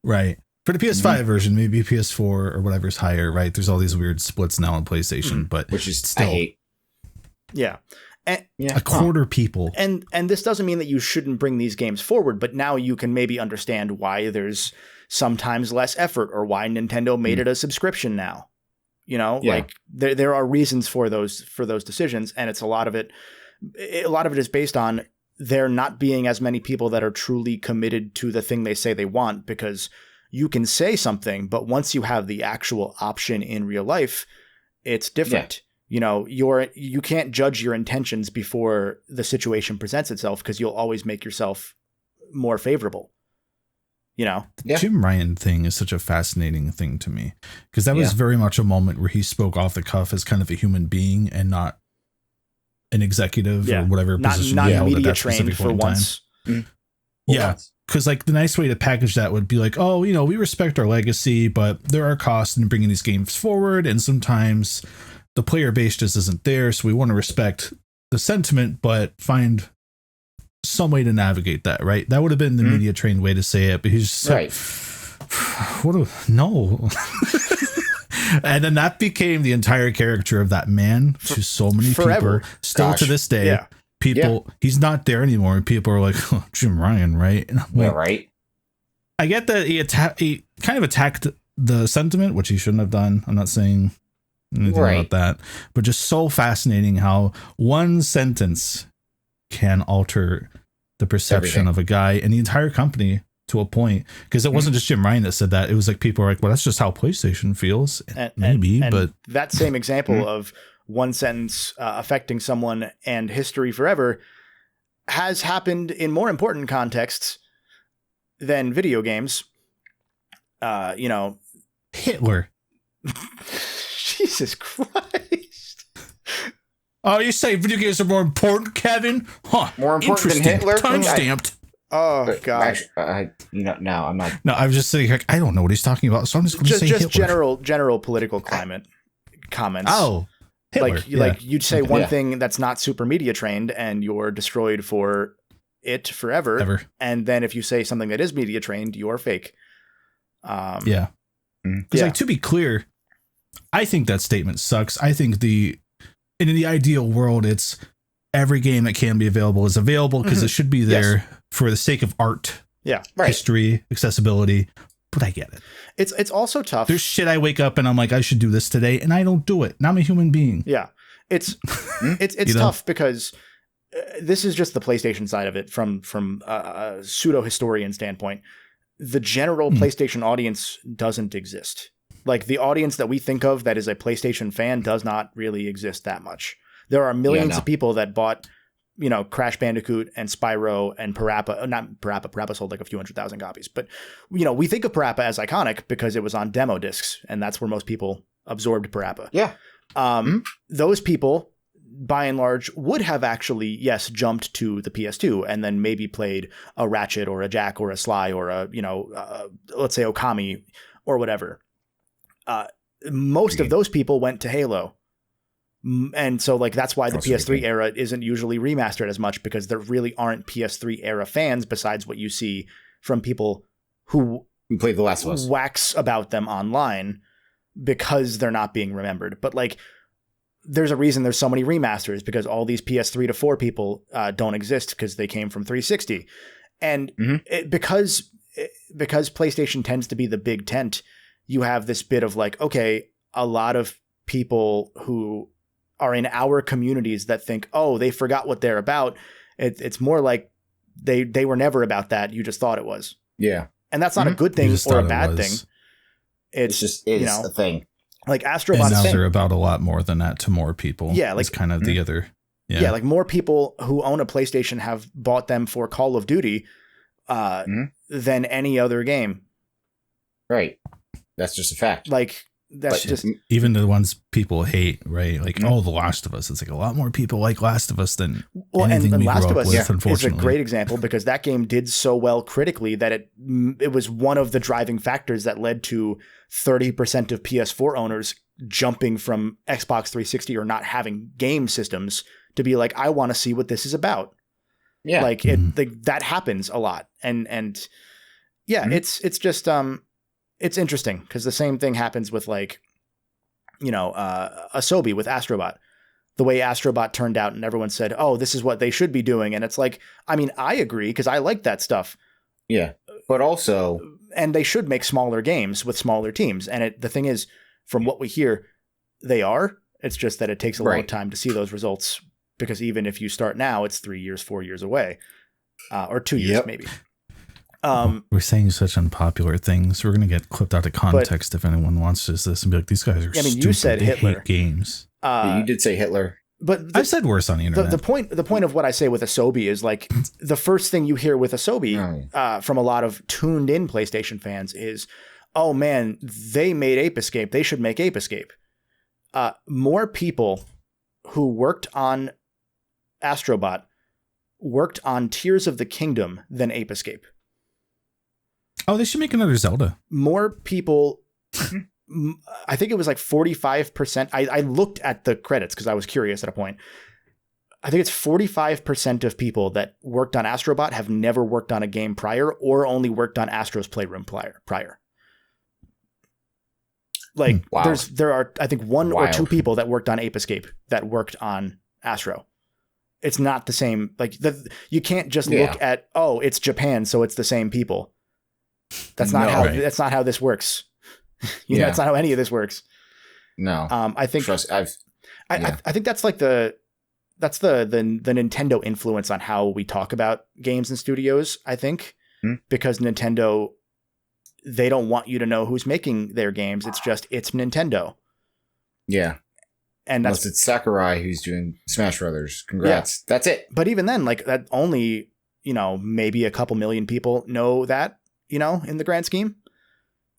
Right. For the PS5 version, maybe PS4 or whatever's higher, right? There's all these weird splits now on PlayStation, but which is still, I hate. Yeah. And, a quarter people. And this doesn't mean that you shouldn't bring these games forward, but now you can maybe understand why there's sometimes less effort or why Nintendo made it a subscription now. You know, like there are reasons for those decisions, and it's a lot of it is based on there not being as many people that are truly committed to the thing they say they want, because you can say something, but once you have the actual option in real life, it's different. You know, you can't judge your intentions before the situation presents itself, because you'll always make yourself more favorable. You know, the Jim Ryan thing is such a fascinating thing to me, because that was very much a moment where he spoke off the cuff as kind of a human being and not an executive or whatever position he held at that specific point in time. Yeah. Because like the nice way to package that would be like, oh, you know, we respect our legacy, but there are costs in bringing these games forward. And sometimes the player base just isn't there. So we want to respect the sentiment, but find some way to navigate that. Right. That would have been the media trained way to say it. But he's just like, no. And then that became the entire character of that man to so many people still to this day. Yeah. People, he's not there anymore, and people are like, oh, Jim Ryan, right? And I'm like, right. I get that he kind of attacked the sentiment, which he shouldn't have done. I'm not saying anything about that, but just so fascinating how one sentence can alter the perception of a guy and the entire company to a point. Because it wasn't just Jim Ryan that said that. It was like people were like, well, that's just how PlayStation feels. Maybe, but that same example of one sentence affecting someone and history forever has happened in more important contexts than video games. You know, Hitler. Jesus Christ. Oh, you say video games are more important, Kevin? Huh. More important than Hitler? Time-stamped. Oh, God. No, I'm not. No, I was just saying, like, I don't know what he's talking about, so I'm just going to say Hitler. General political climate comments. Oh. Hitler, like you'd say one thing that's not super media trained and you're destroyed for it forever. And then if you say something that is media trained, you're fake. Because like, to be clear, I think that statement sucks. I think in the ideal world, it's every game that can be available is available because it should be there for the sake of art, history, accessibility. But I get it. It's also tough. There's shit I wake up and I'm like, I should do this today, and I don't do it. Now I'm a human being. Yeah, it's tough because this is just the PlayStation side of it from a pseudo historian standpoint. The general PlayStation audience doesn't exist. Like the audience that we think of that is a PlayStation fan does not really exist that much. There are millions of people that bought, you know, Crash Bandicoot and Spyro and Parappa. Not Parappa. Parappa sold like a few 100,000 copies. But, you know, we think of Parappa as iconic because it was on demo discs, and that's where most people absorbed Parappa. Yeah. Those people, by and large, would have actually, jumped to the PS2 and then maybe played a Ratchet or a Jack or a Sly or a, you know, let's say Okami or whatever. Most of those people went to Halo. And so like that's why the PS3 era isn't usually remastered as much, because there really aren't PS3 era fans besides what you see from people who played The Last of Us, wax about them online because they're not being remembered. But like there's a reason there's so many remasters, because all these PS3 to 4 people don't exist because they came from 360. And because PlayStation tends to be the big tent, you have this bit of like, okay, a lot of people who are in our communities that think, oh, they forgot what they're about. It's more like they were never about that. You just thought it was. Yeah. And that's not a good thing or a bad thing. It's just a thing. Like Astrobot. And now they're about a lot more than that to more people. Yeah. Like it's kind of the other. Yeah. Like more people who own a PlayStation have bought them for Call of Duty than any other game. Right. That's just a fact. Like, that's just even the ones people hate, right? Like, oh, The Last of Us. It's like a lot more people like Last of Us than anything we Last grew of up Us with, unfortunately. is a great example because that game did so well critically that it was one of the driving factors that led to 30% of PS4 owners jumping from Xbox 360 or not having game systems to be like, I want to see what this is about. Yeah, like that happens a lot, and yeah, it's just it's interesting because the same thing happens with like, ASOBI with Astrobot. The way Astrobot turned out and everyone said, oh, this is what they should be doing. And it's like, I mean, I agree because I like that stuff. Yeah. But also. And they should make smaller games with smaller teams. And the thing is, from what we hear, they are. It's just that it takes a long time to see those results because even if you start now, it's 3 years, 4 years away, or 2 years maybe. We're saying such unpopular things. We're going to get clipped out of context if anyone wants this and be like, these guys are stupid. You said Hitler. Hate games. You did say Hitler. But I've said worse on the internet. The point of what I say with ASOBI is like the first thing you hear with ASOBI from a lot of tuned in PlayStation fans is, oh man, they made Ape Escape. They should make Ape Escape. More people who worked on Astrobot worked on Tears of the Kingdom than Ape Escape. Oh, they should make another Zelda. More people, I think it was like 45%. I looked at the credits because I was curious at a point. I think it's 45% of people that worked on Astrobot have never worked on a game prior or only worked on Astro's Playroom prior. Like there are, I think, one or two people that worked on Ape Escape that worked on Astro. It's not the same. Like you can't just look at, oh, it's Japan, so it's the same people. That's not that's not how this works. That's not how any of this works. No. I think I think that's like the Nintendo influence on how we talk about games and studios, I think. Because Nintendo, they don't want you to know who's making their games. It's just, it's Nintendo. Yeah. And unless it's Sakurai who's doing Smash Brothers. Congrats. Yeah. That's it. But even then, like that only, maybe a couple million people know that, in the grand scheme.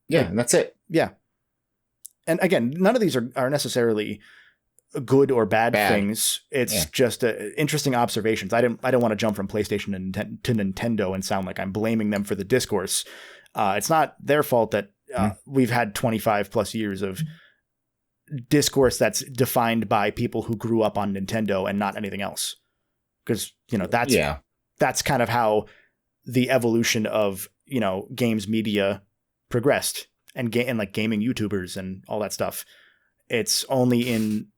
Yeah. And that's it. Yeah. And again, none of these are necessarily good or bad things. It's just interesting observations. I don't want to jump from PlayStation to Nintendo and sound like I'm blaming them for the discourse. It's not their fault that we've had 25 plus years of discourse that's defined by people who grew up on Nintendo and not anything else. Because, that's kind of how the evolution of, games media progressed and like gaming YouTubers and all that stuff. It's only in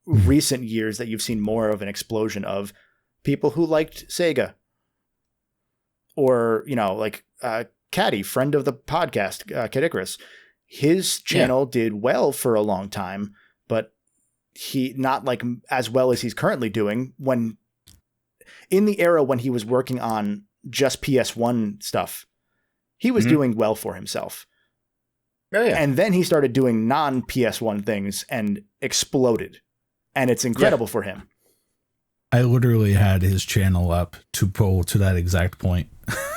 recent years that you've seen more of an explosion of people who liked Sega or, like, Caddy, friend of the podcast, Kid Icarus. His channel did well for a long time, but he not like as well as he's currently doing when in the era when he was working on just PS1 stuff, he was doing well for himself. Oh, yeah. And then he started doing non-PS1 things and exploded. And it's incredible for him. I literally had his channel up to pull to that exact point.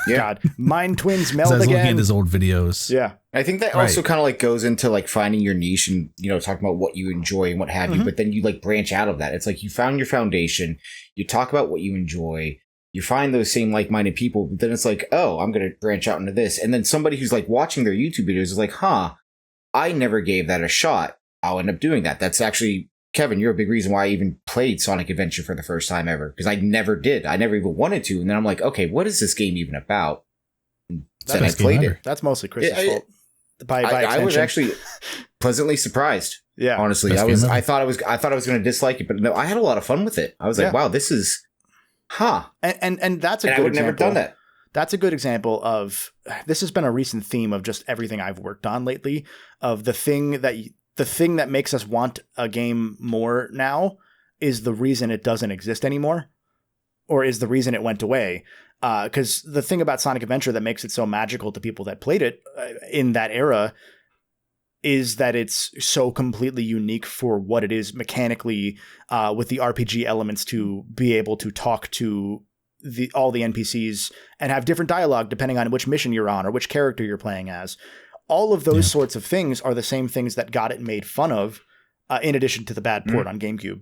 Yeah. God, mind twins meld again. I was looking at his old videos. Yeah. I think that also kind of like goes into like finding your niche and, talking about what you enjoy and what have you, but then you like branch out of that. It's like you found your foundation, you talk about what you enjoy, you find those same like-minded people, but then it's like, oh, I'm going to branch out into this. And then somebody who's like watching their YouTube videos is like, I never gave that a shot. I'll end up doing that. That's actually, Kevin, you're a big reason why I even played Sonic Adventure for the first time ever, because I never did. I never even wanted to. And then I'm like, okay, what is this game even about? And then I played it. That's mostly Chris's fault. I was actually pleasantly surprised. Yeah, honestly, I thought I was going to dislike it, but no, I had a lot of fun with it. I was like, wow, this is, and that's a good example. I would never done that. That's a good example of, this has been a recent theme of just everything I've worked on lately, of the thing that makes us want a game more now is the reason it doesn't exist anymore, or is the reason it went away. Because the thing about Sonic Adventure that makes it so magical to people that played it in that era is that it's so completely unique for what it is mechanically, with the RPG elements to be able to talk to all the NPCs and have different dialogue depending on which mission you're on or which character you're playing as. All of those sorts of things are the same things that got it made fun of, in addition to the bad port on GameCube,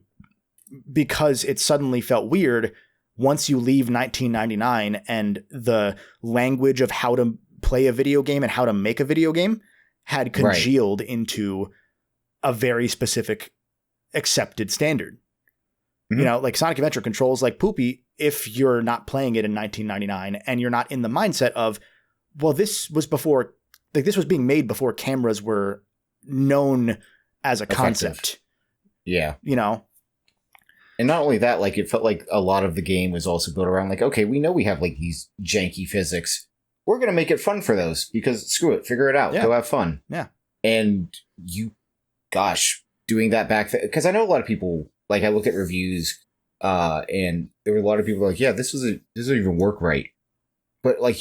because it suddenly felt weird once you leave 1999 and the language of how to play a video game and how to make a video game had congealed into a very specific accepted standard. Like Sonic Adventure controls like poopy if you're not playing it in 1999 and you're not in the mindset of, well, this was before like this was being made before cameras were known as a concept. Yeah. You know? And not only that, like it felt like a lot of the game was also built around like, okay, we know we have like these janky physics. We're going to make it fun for those because screw it, figure it out, go have fun. Yeah. And doing that back then, because I know a lot of people, like I looked at reviews and there were a lot of people like, yeah, this doesn't even work right. But like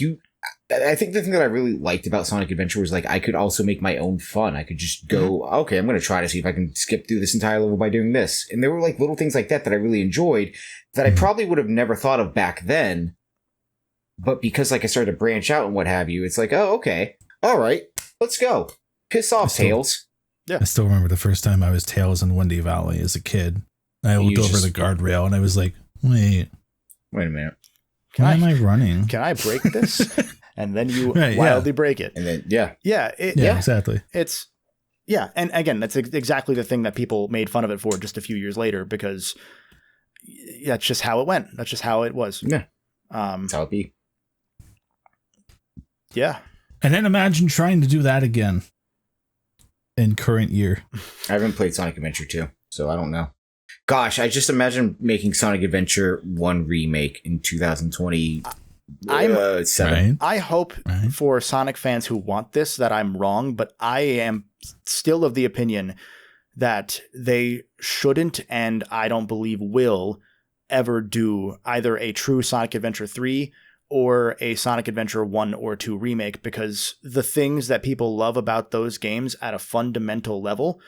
I think the thing that I really liked about Sonic Adventure was like I could also make my own fun. I could just go, okay, I'm going to try to see if I can skip through this entire level by doing this. And there were like little things like that I really enjoyed that I probably would have never thought of back then. But because like I started to branch out and what have you, it's like, oh, okay, all right, let's go. Piss off, Tails. Yeah. I still remember the first time I was Tails in Windy Valley as a kid. I looked over the guardrail and I was like, wait a minute. Why am I running? Can I break this? And then you wildly break it. And then, exactly. It's, and again, that's exactly the thing that people made fun of it for just a few years later, because that's just how it went. That's just how it was. Yeah. That's how it be. Yeah. And then imagine trying to do that again in current year. I haven't played Sonic Adventure 2, so I don't know. Gosh, I just imagine making Sonic Adventure 1 remake in 2020. I hope for Sonic fans who want this that I'm wrong, but I am still of the opinion that they shouldn't, and I don't believe will, ever do either a true Sonic Adventure 3 or a Sonic Adventure 1 or 2 remake, because the things that people love about those games at a fundamental level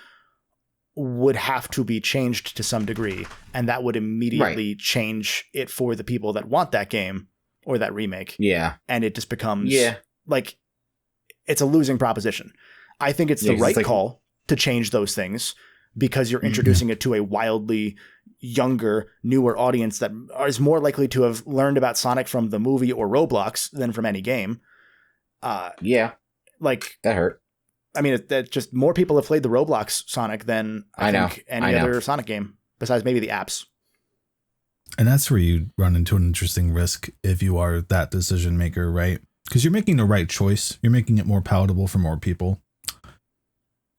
would have to be changed to some degree, and that would immediately change it for the people that want that game or that remake. Yeah. And it just becomes like it's a losing proposition. I think it's the right call to change those things because you're introducing it to a wildly younger, newer audience that is more likely to have learned about Sonic from the movie or Roblox than from any game. Like that hurt. I mean, that just more people have played the Roblox Sonic than I think any other Sonic game besides maybe the apps. And that's where you run into an interesting risk if you are that decision maker, right? Because you're making the right choice. You're making it more palatable for more people.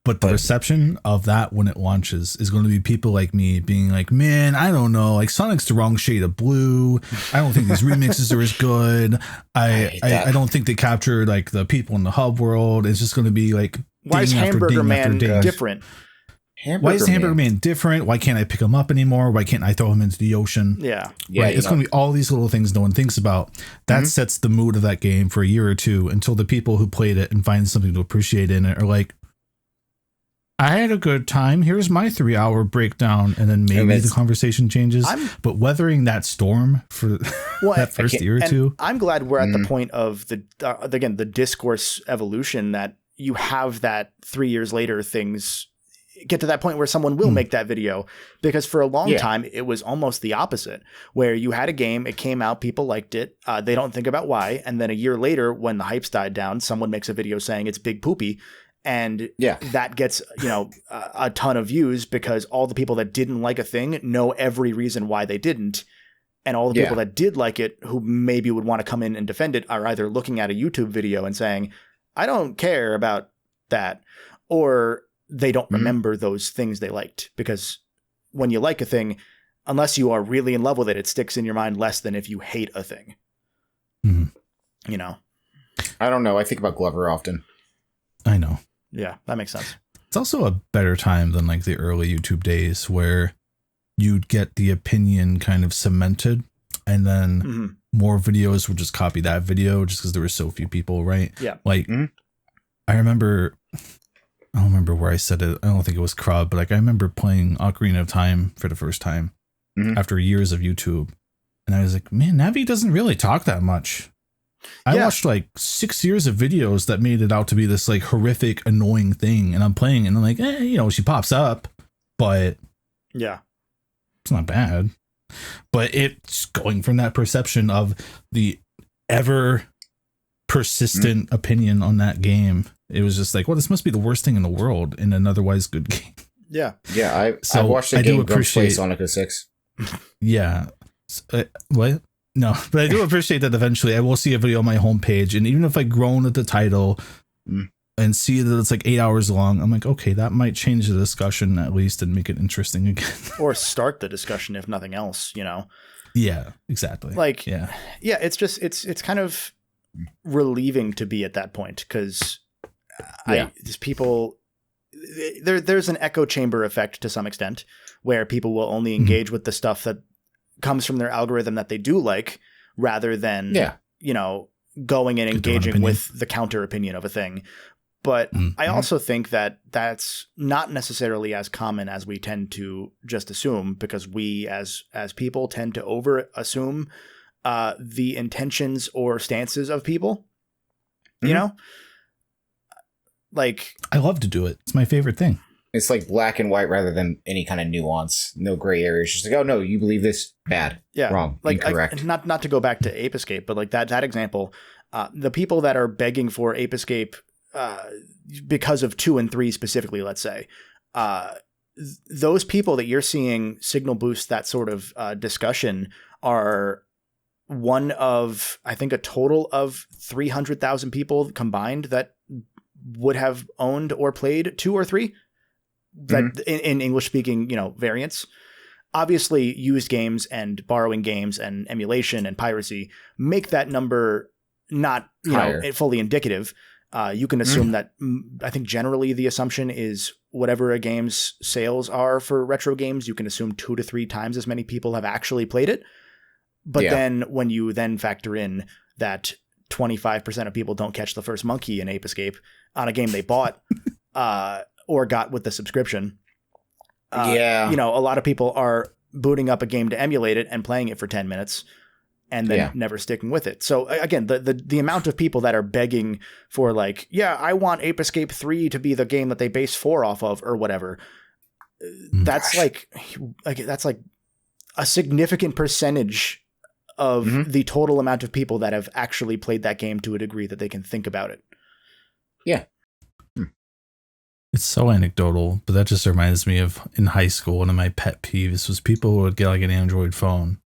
But the reception of that when it launches is going to be people like me being like, man, I don't know. Like Sonic's the wrong shade of blue. I don't think these remixes are as good. I don't think they capture like the people in the hub world. It's just going to be like, why is Hamburger Man different? Why is Hamburger Man different? Why can't I pick him up anymore? Why can't I throw him into the ocean? Yeah. Right. It's going to be all these little things no one thinks about. That sets the mood of that game for a year or two until the people who played it and find something to appreciate in it are like, I had a good time. Here's my 3-hour breakdown. And then maybe the conversation changes. But weathering that storm for that first year or two. I'm glad we're at the point of the discourse evolution that you have that 3 years later things get to that point where someone will make that video, because for a long time it was almost the opposite, where you had a game, it came out, people liked it, they don't think about why, and then a year later when the hype's died down, someone makes a video saying it's big poopy, and that gets a ton of views because all the people that didn't like a thing know every reason why they didn't, and all the people that did like it who maybe would want to come in and defend it are either looking at a YouTube video and saying I don't care about that, or they don't remember those things they liked, because when you like a thing, unless you are really in love with it, it sticks in your mind less than if you hate a thing. You know, I don't know. I think about Glover often. I know. Yeah, that makes sense. It's also a better time than like the early YouTube days where you'd get the opinion kind of cemented, and then more videos would just copy that video just because there were so few people, right? Yeah. Like I don't remember where I said it. I don't think it was Crub, but like I remember playing Ocarina of Time for the first time after years of YouTube. And I was like, man, Navi doesn't really talk that much. I watched like 6 years of videos that made it out to be this like horrific, annoying thing. And I'm playing and I'm like, she pops up, but it's not bad. But it's going from that perception of the ever persistent opinion on that game. It was just like, well, this must be the worst thing in the world in an otherwise good game. Yeah. I watched the game play Sonic 06. Yeah. What? No, but I do appreciate that eventually I will see a video on my homepage. And even if I groan at the title, and see that it's like 8 hours long, I'm like, okay, that might change the discussion at least and make it interesting again. Or start the discussion, if nothing else, Yeah, exactly. Like, yeah, it's just, it's kind of relieving to be at that point, because just people, there's an echo chamber effect to some extent, where people will only engage with the stuff that comes from their algorithm that they do like, rather than, going and engaging with the counter opinion of a thing. But I also think that that's not necessarily as common as we tend to just assume, because we as people tend to over assume the intentions or stances of people, like, I love to do it. It's my favorite thing. It's like black and white rather than any kind of nuance, no gray areas. Just like, oh no, you believe this? Bad. Yeah. Wrong. Like, incorrect. Not to go back to Ape Escape, but like that example, the people that are begging for Ape Escape because of 2 and 3 specifically, let's say, those people that you're seeing signal boost that sort of discussion are one of, I think, a total of 300,000 people combined that would have owned or played 2 or 3 that in English speaking, variants. Obviously, used games and borrowing games and emulation and piracy make that number not fully indicative. You can assume that, I think generally the assumption is whatever a game's sales are for retro games, you can assume 2 to 3 times as many people have actually played it. But then when you then factor in that 25% of people don't catch the first monkey in Ape Escape on a game they bought or got with the subscription, a lot of people are booting up a game to emulate it and playing it for 10 minutes. And then never sticking with it. So again, the amount of people that are begging for like, I want Ape Escape 3 to be the game that they base 4 off of or whatever. That's like that's like a significant percentage of the total amount of people that have actually played that game to a degree that they can think about it. Yeah. It's so anecdotal, but that just reminds me of in high school, one of my pet peeves was people who would get like an Android phone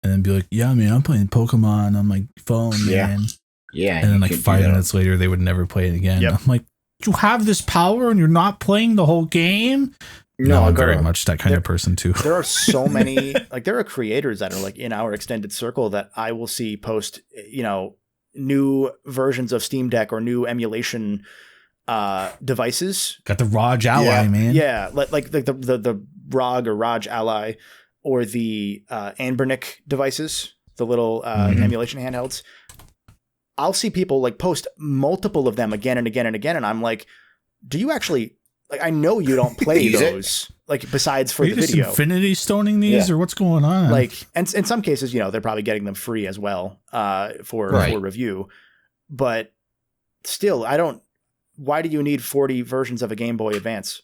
and then be like, yeah, man, I'm playing Pokemon on my phone, man. Yeah. And then like 5 minutes later, they would never play it again. Yep. I'm like, you have this power and you're not playing the whole game? No, I'm very much that kind of person too. There are so many, like there are creators that are like in our extended circle that I will see post, new versions of Steam Deck or new emulation devices. Got the ROG Ally, man. Yeah, like the ROG or ROG Ally, or the Anbernic devices, the little emulation handhelds. I'll see people like post multiple of them again and again and again, and I'm like, do you actually, like, I know you don't play those, like, besides for the video. Infinity stoning these, or what's going on? Like, and in some cases, they're probably getting them free as well for review. But still, why do you need 40 versions of a Game Boy Advance?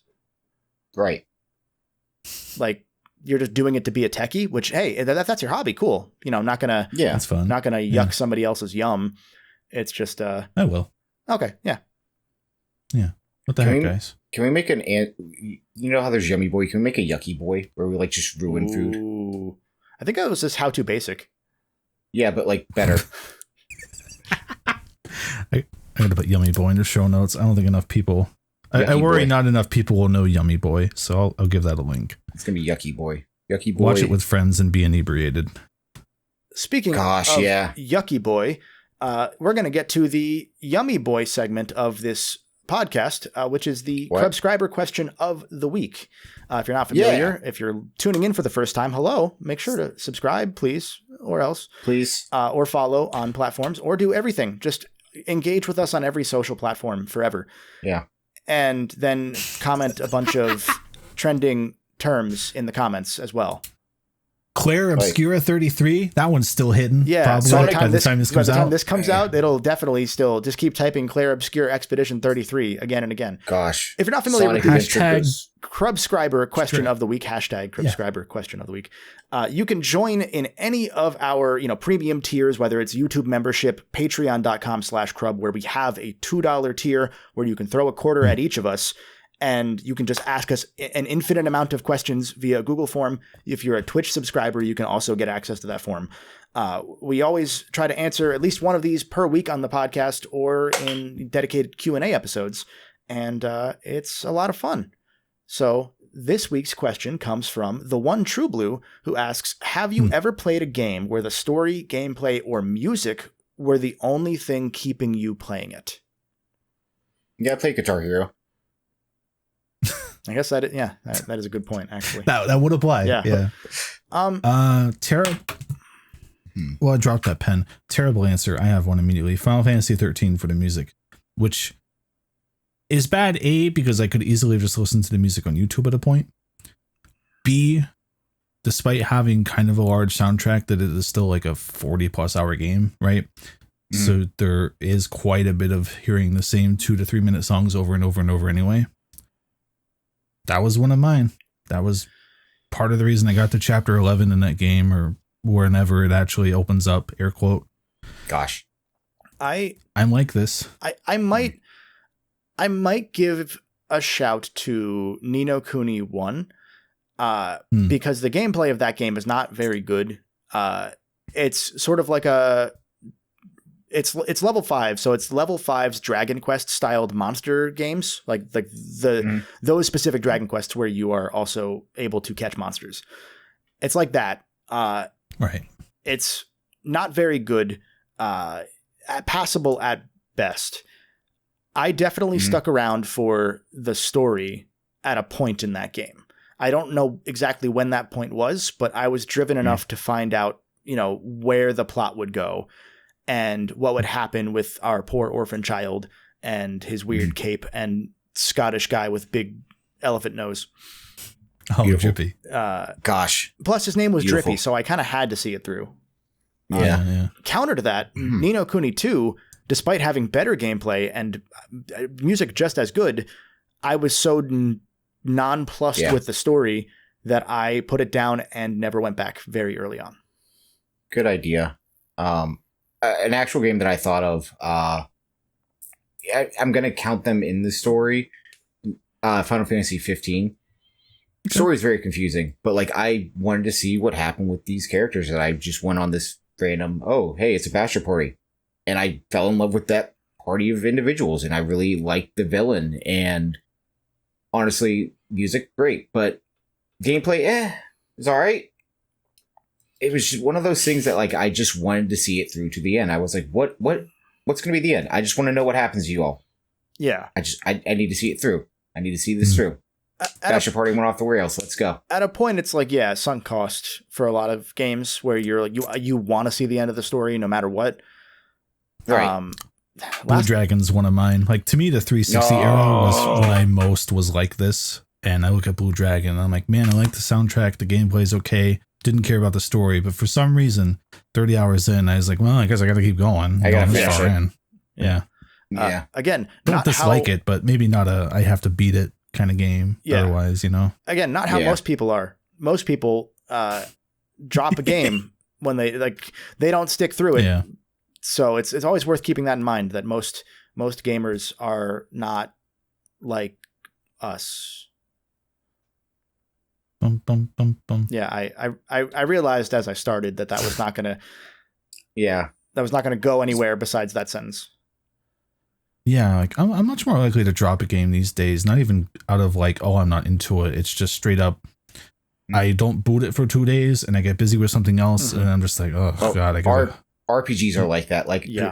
Right. Like, you're just doing it to be a techie, which, hey, that's your hobby. Cool. Not gonna, that's fun. Not gonna yuck somebody else's yum. It's just, I will. Okay. Yeah. Yeah. What the heck, guys? Can we make how there's Yummy Boy? Can we make a Yucky Boy where we like just ruin food? I think that was just How to Basic. Yeah, but like better. I'm going to put Yummy Boy in the show notes. I don't think enough people, I worry not enough people will know Yummy Boy. So I'll give that a link. It's going to be Yucky Boy. Yucky Boy. Watch it with friends and be inebriated. Speaking of Yucky Boy, we're going to get to the Yummy Boy segment of this podcast, which is the Crubscriber question of the week. If you're not familiar, if you're tuning in for the first time, hello, make sure to subscribe, please, or else. Please. Or follow on platforms, or do everything. Just engage with us on every social platform forever. Yeah. And then comment a bunch of trending terms in the comments as well. Claire Obscura 33, that one's still hidden. Yeah, probably so by the time this comes out. It'll definitely still just keep typing Claire Obscura Expedition 33 again and again. Gosh. If you're not familiar with hashtag Crubscriber question of the week, hashtag Crubscriber question of the week, you can join in any of our premium tiers, whether it's YouTube membership, patreon.com/crub, where we have a $2 tier where you can throw a quarter at each of us. And you can just ask us an infinite amount of questions via Google form. If you're a Twitch subscriber, you can also get access to that form. We always try to answer at least one of these per week on the podcast or in dedicated Q&A episodes. And it's a lot of fun. So this week's question comes from the one True Blue, who asks, have you ever played a game where the story, gameplay, or music were the only thing keeping you playing it? Yeah, I played Guitar Hero. I guess that is a good point, actually. That would apply. Yeah. Well, I dropped that pen. Terrible answer. I have one immediately. Final Fantasy 13 for the music, which is bad, A, because I could easily just listen to the music on YouTube at a point. B, despite having kind of a large soundtrack, that it is still like a 40+ hour game, right? So there is quite a bit of hearing the same 2 to 3 minute songs over and over and over anyway. That was one of mine. That was part of the reason I got to chapter 11 in that game, or whenever it actually opens up, air quote. Gosh. I'm like this. I might give a shout to Ni no Kuni 1 because the gameplay of that game is not very good. It's sort of like it's level 5, so it's level 5's Dragon Quest styled monster games, like those specific Dragon Quests where you are also able to catch monsters. It's like that. Right. It's not very good, passable at best. I definitely stuck around for the story at a point in that game. I don't know exactly when that point was, but I was driven enough to find out, where the plot would go and what would happen with our poor orphan child and his weird cape and Scottish guy with big elephant nose. Oh, Drippy. Gosh. Plus his name was Beautiful. Drippy, so I kind of had to see it through. Yeah. Counter to that, Ni no Kuni 2, despite having better gameplay and music just as good, I was so nonplussed with the story that I put it down and never went back very early on. Good idea. An actual game that I thought of, I'm going to count them in the story. Final Fantasy 15. The story is very confusing, but I wanted to see what happened with these characters, that I just went on this random, hey, it's a bachelor party. And I fell in love with that party of individuals, and I really liked the villain. And honestly, music, great, but gameplay, it's all right. It was just one of those things that I just wanted to see it through to the end. I was like, what's going to be the end? I just want to know what happens to you all. Yeah. I need to see it through. I need to see this through. Bachelor party went off the rails. Let's go. At a point, it's sunk cost for a lot of games where you're you want to see the end of the story no matter what. Right. Blue Dragon's one of mine. To me, the 360 era was when I most was like this. And I look at Blue Dragon and I'm like, man, I like the soundtrack. The gameplay's okay. Didn't care about the story. But for some reason, 30 hours in, I was like, well, I guess I got to keep going. I got to finish it. Yeah. Again, don't dislike it, but maybe not I have to beat it kind of game. Yeah. Otherwise, Again, not how most people are. Most people drop a game when they don't stick through it. Yeah. So it's always worth keeping that in mind, that most gamers are not like us. Bum, bum, bum, bum. Yeah, I realized as I started that was not gonna. Yeah. That was not gonna go anywhere besides that sentence. Yeah, I'm much more likely to drop a game these days. Not even out of I'm not into it. It's just straight up. I don't boot it for 2 days and I get busy with something else, and I'm just like, God, I got RPGs are like that.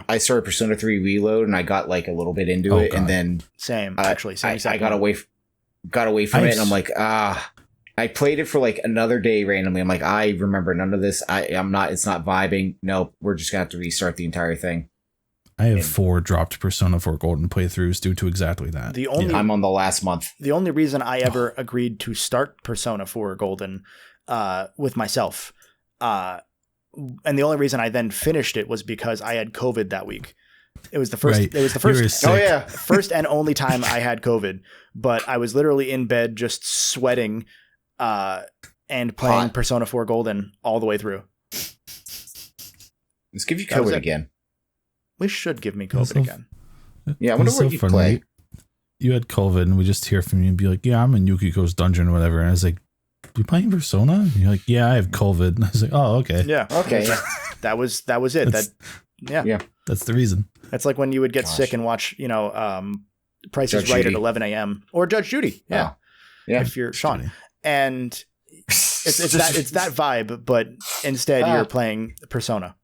I started Persona 3 Reload and I got a little bit into it, and then same I got away from it, and I'm like, I played it for another day randomly. I'm like, I remember none of this. It's not vibing. Nope. We're just gonna have to restart the entire thing. I have 4 dropped Persona 4 Golden playthroughs due to exactly that. I'm on the last month. The only reason I ever agreed to start Persona 4 Golden with myself, and the only reason I then finished it was because I had COVID that week. It was the first. Right. It was the first. Oh yeah, first and only time I had COVID. But I was literally in bed just sweating, and playing Persona 4 Golden all the way through. Let's give you COVID again. We should give me COVID again. Yeah, I wonder what you play. you had COVID and we just hear from you and be like, yeah, I'm in Yukiko's dungeon or whatever. And I was like, you playing Persona? And you're like, yeah, I have COVID. And I was like, oh, okay. Yeah. Okay. That was it. Yeah. That's the reason. That's like when you would get sick and watch, Price is Right at 11 a.m. or Judge Judy. Yeah. Yeah. If you're Sean. And it's that vibe, but instead you're playing Persona.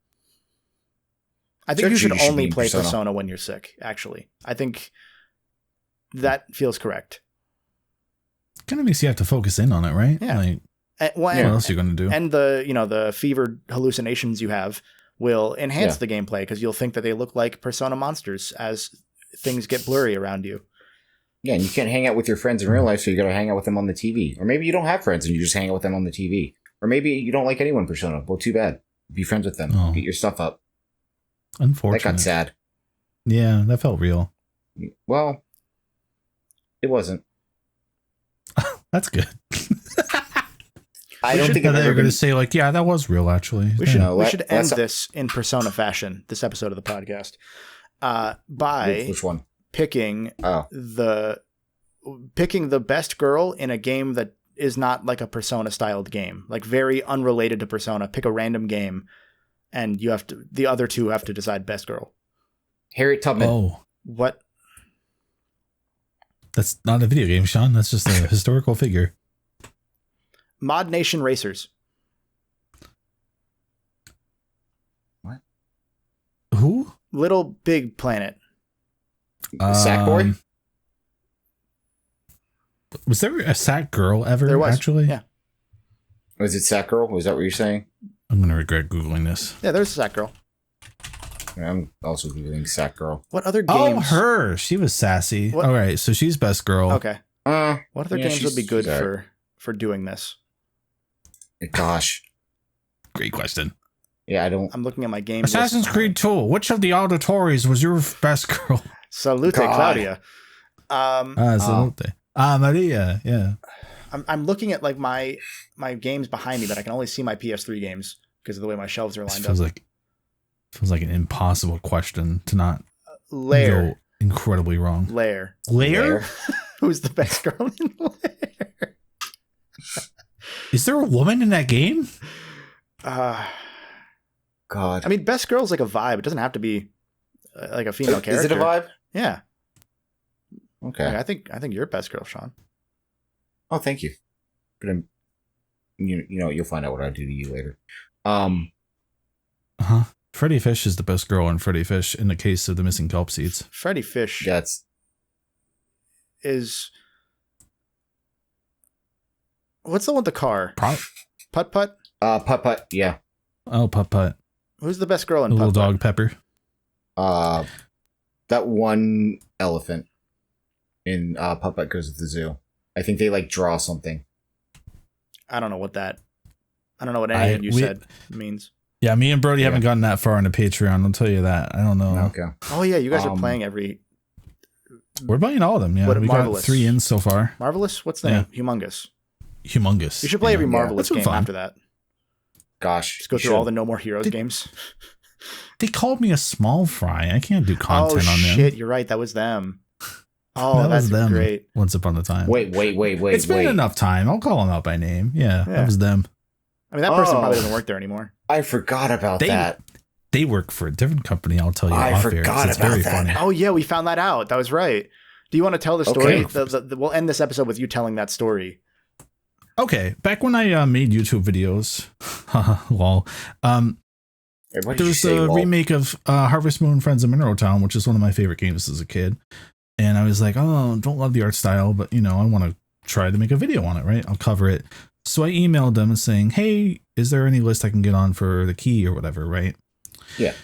I think Judge you Judy should should only be play Persona. Persona when you're sick, actually. I think that feels correct. Kind of makes you have to focus in on it, right? Yeah. Like, what else are you going to do? And the fevered hallucinations you have will enhance the gameplay because you'll think that they look like Persona monsters as things get blurry around you. Yeah, and you can't hang out with your friends in real life, so you got to hang out with them on the TV. Or maybe you don't have friends and you just hang out with them on the TV. Or maybe you don't like anyone in Persona. Well, too bad. Be friends with them. Get your stuff up. Unfortunate. That got sad. Yeah, that felt real. Well, it wasn't. That's good. I don't think I'm they ever were going to say like, yeah, that was real. Actually, we should end this in Persona fashion. This episode of the podcast by which one? Picking the best girl in a game that is not like a Persona styled game, like very unrelated to Persona. Pick a random game, and the other two have to decide best girl. Harriet Tubman. Oh, what? That's not a video game, Sean. That's just a historical figure. Mod Nation Racers. What? Who? Little Big Planet. Sackboy? Was there a Sack Girl ever? There was. Actually, yeah. Was it Sack Girl? Was that what you're saying? I'm going to regret Googling this. Yeah, there's a Sack Girl. I'm also Googling Sack Girl. What other games? Oh, her. She was sassy. What? All right, so she's best girl. Okay. What other games would be good for doing this? Gosh. Great question. Yeah, I'm looking at my game Assassin's list. Creed 2. Which of the auditories was your best girl? Salute, Claudia. Salute. Maria. Yeah. I'm looking at like my games behind me, but I can only see my PS3 games because of the way my shelves are lined up. Feels like an impossible question to not Lair. go incredibly wrong. Lair. Who's the best girl in Lair? Is there a woman in that game? God. I mean, best girl's like a vibe. It doesn't have to be like a female character. Is it a vibe? Yeah. Okay. Like, I think you're best girl, Sean. Oh, thank you. But you'll find out what I do to you later. Freddy Fish is the best girl in Freddy Fish in the case of the missing kelp seeds. Freddy Fish is... What's the one with the car? Putt Putt? Putt Putt, yeah. Oh, Putt Putt. Who's the best girl in Putt Putt? Little Dog Pepper. That one elephant in Putt Putt Goes to the Zoo. I think they like draw something. I don't know what any of you said means. Yeah, me and Brody haven't gotten that far into Patreon. I'll tell you that. I don't know. Okay. Oh yeah, you guys are playing every. We're playing all of them. Yeah, we got 3 in so far. Marvelous. What's the name? Humongous. You should play every Marvelous game after that. Gosh, just go through all the No More Heroes games. They called me a small fry. I can't do content on them. Oh shit, you're right. That was them. Oh, that's them. Great. Once upon a time. Wait. It's been enough time. I'll call them out by name. Yeah, that was them. I mean, that person probably doesn't work there anymore. I forgot about that. They work for a different company. I'll tell you. I forgot about that. Funny. Oh yeah, we found that out. That was right. Do you want to tell the story? Okay. We'll end this episode with you telling that story. Okay, back when I made YouTube videos, lol. There was a remake of Harvest Moon: Friends of Mineral Town, which is one of my favorite games as a kid. And I was like, oh, don't love the art style, but I want to try to make a video on it, right? I'll cover it. So I emailed them saying, hey, is there any list I can get on for the key or whatever, right? Yeah.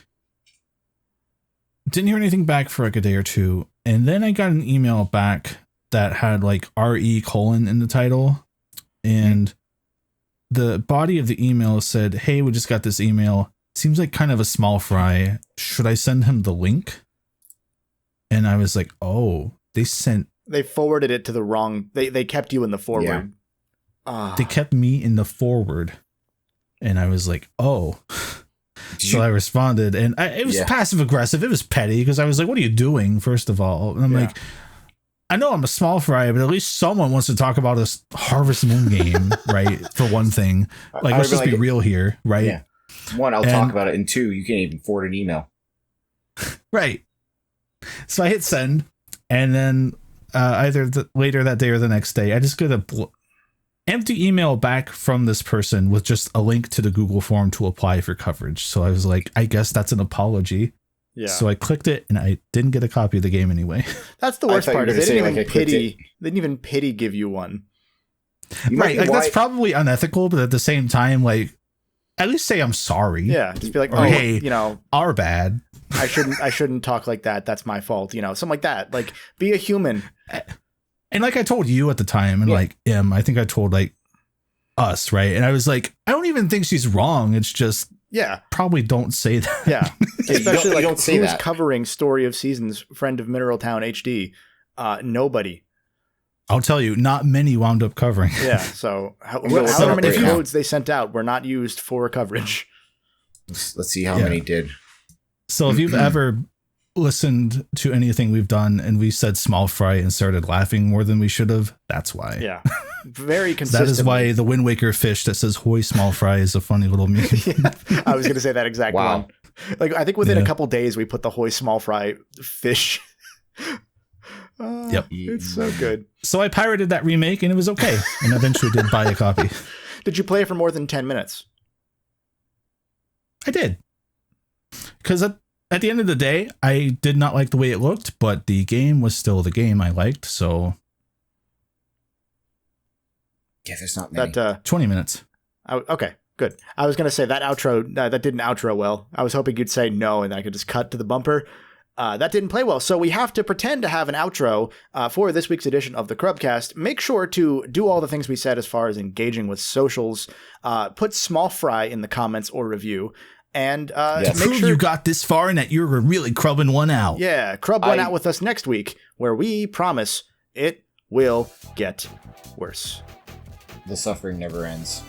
Didn't hear anything back for like a day or two. And then I got an email back that had like RE: in the title. And the body of the email said, hey, we just got this email. Seems like kind of a small fry. Should I send him the link? And I was like, oh, they forwarded it to the wrong. They kept you in the forward. Yeah. They kept me in the forward. And I was like, oh. So I responded, and it was passive aggressive. It was petty because I was like, what are you doing, first of all? And I'm like, I know I'm a small fry, but at least someone wants to talk about this Harvest Moon game, right? For one thing, like let's just be real here, right? Yeah. One, I'll talk about it, and two, you can't even forward an email. Right. So I hit send, and then either later that day or the next day, I just get a empty email back from this person with just a link to the Google form to apply for coverage. So I was like, I guess that's an apology. Yeah. So I clicked it, and I didn't get a copy of the game anyway. That's the worst part. They didn't even pity give you one. Right. Like that's probably unethical, but at the same time, like at least say I'm sorry. Yeah. Just be like, or, hey, our bad. I shouldn't talk like that. That's my fault. Something like that. Like be a human. And like I told you at the time, and like I think I told like us, right? And I was like, I don't even think she's wrong. It's just probably don't say that. Yeah. Especially like don't say who's that. Covering Story of Seasons, Friend of Mineral Town HD. Nobody. I'll tell you, not many wound up covering. Yeah. So however many codes they sent out were not used for coverage. Let's see how many did. So if you've ever listened to anything we've done and we said small fry and started laughing more than we should have, that's why. Yeah. Very consistent. That is why the Wind Waker fish that says "Hoy small fry" is a funny little meme. Yeah, I was going to say that exact one. Like I think within a couple days we put the "Hoy small fry" fish. Yep, it's so good. So I pirated that remake and it was okay, and eventually did buy a copy. Did you play it for more than 10 minutes? I did, because at the end of the day, I did not like the way it looked, but the game was still the game I liked. So. Yeah, there's not many. 20 minutes. Okay, good. I was going to say that outro, that didn't outro well. I was hoping you'd say no and I could just cut to the bumper. That didn't play well. So we have to pretend to have an outro for this week's edition of the Crubcast. Make sure to do all the things we said as far as engaging with socials. Put small fry in the comments or review. And make sure you got this far and that you're really crubbing one out. Yeah, crub one out with us next week, where we promise it will get worse. The suffering never ends.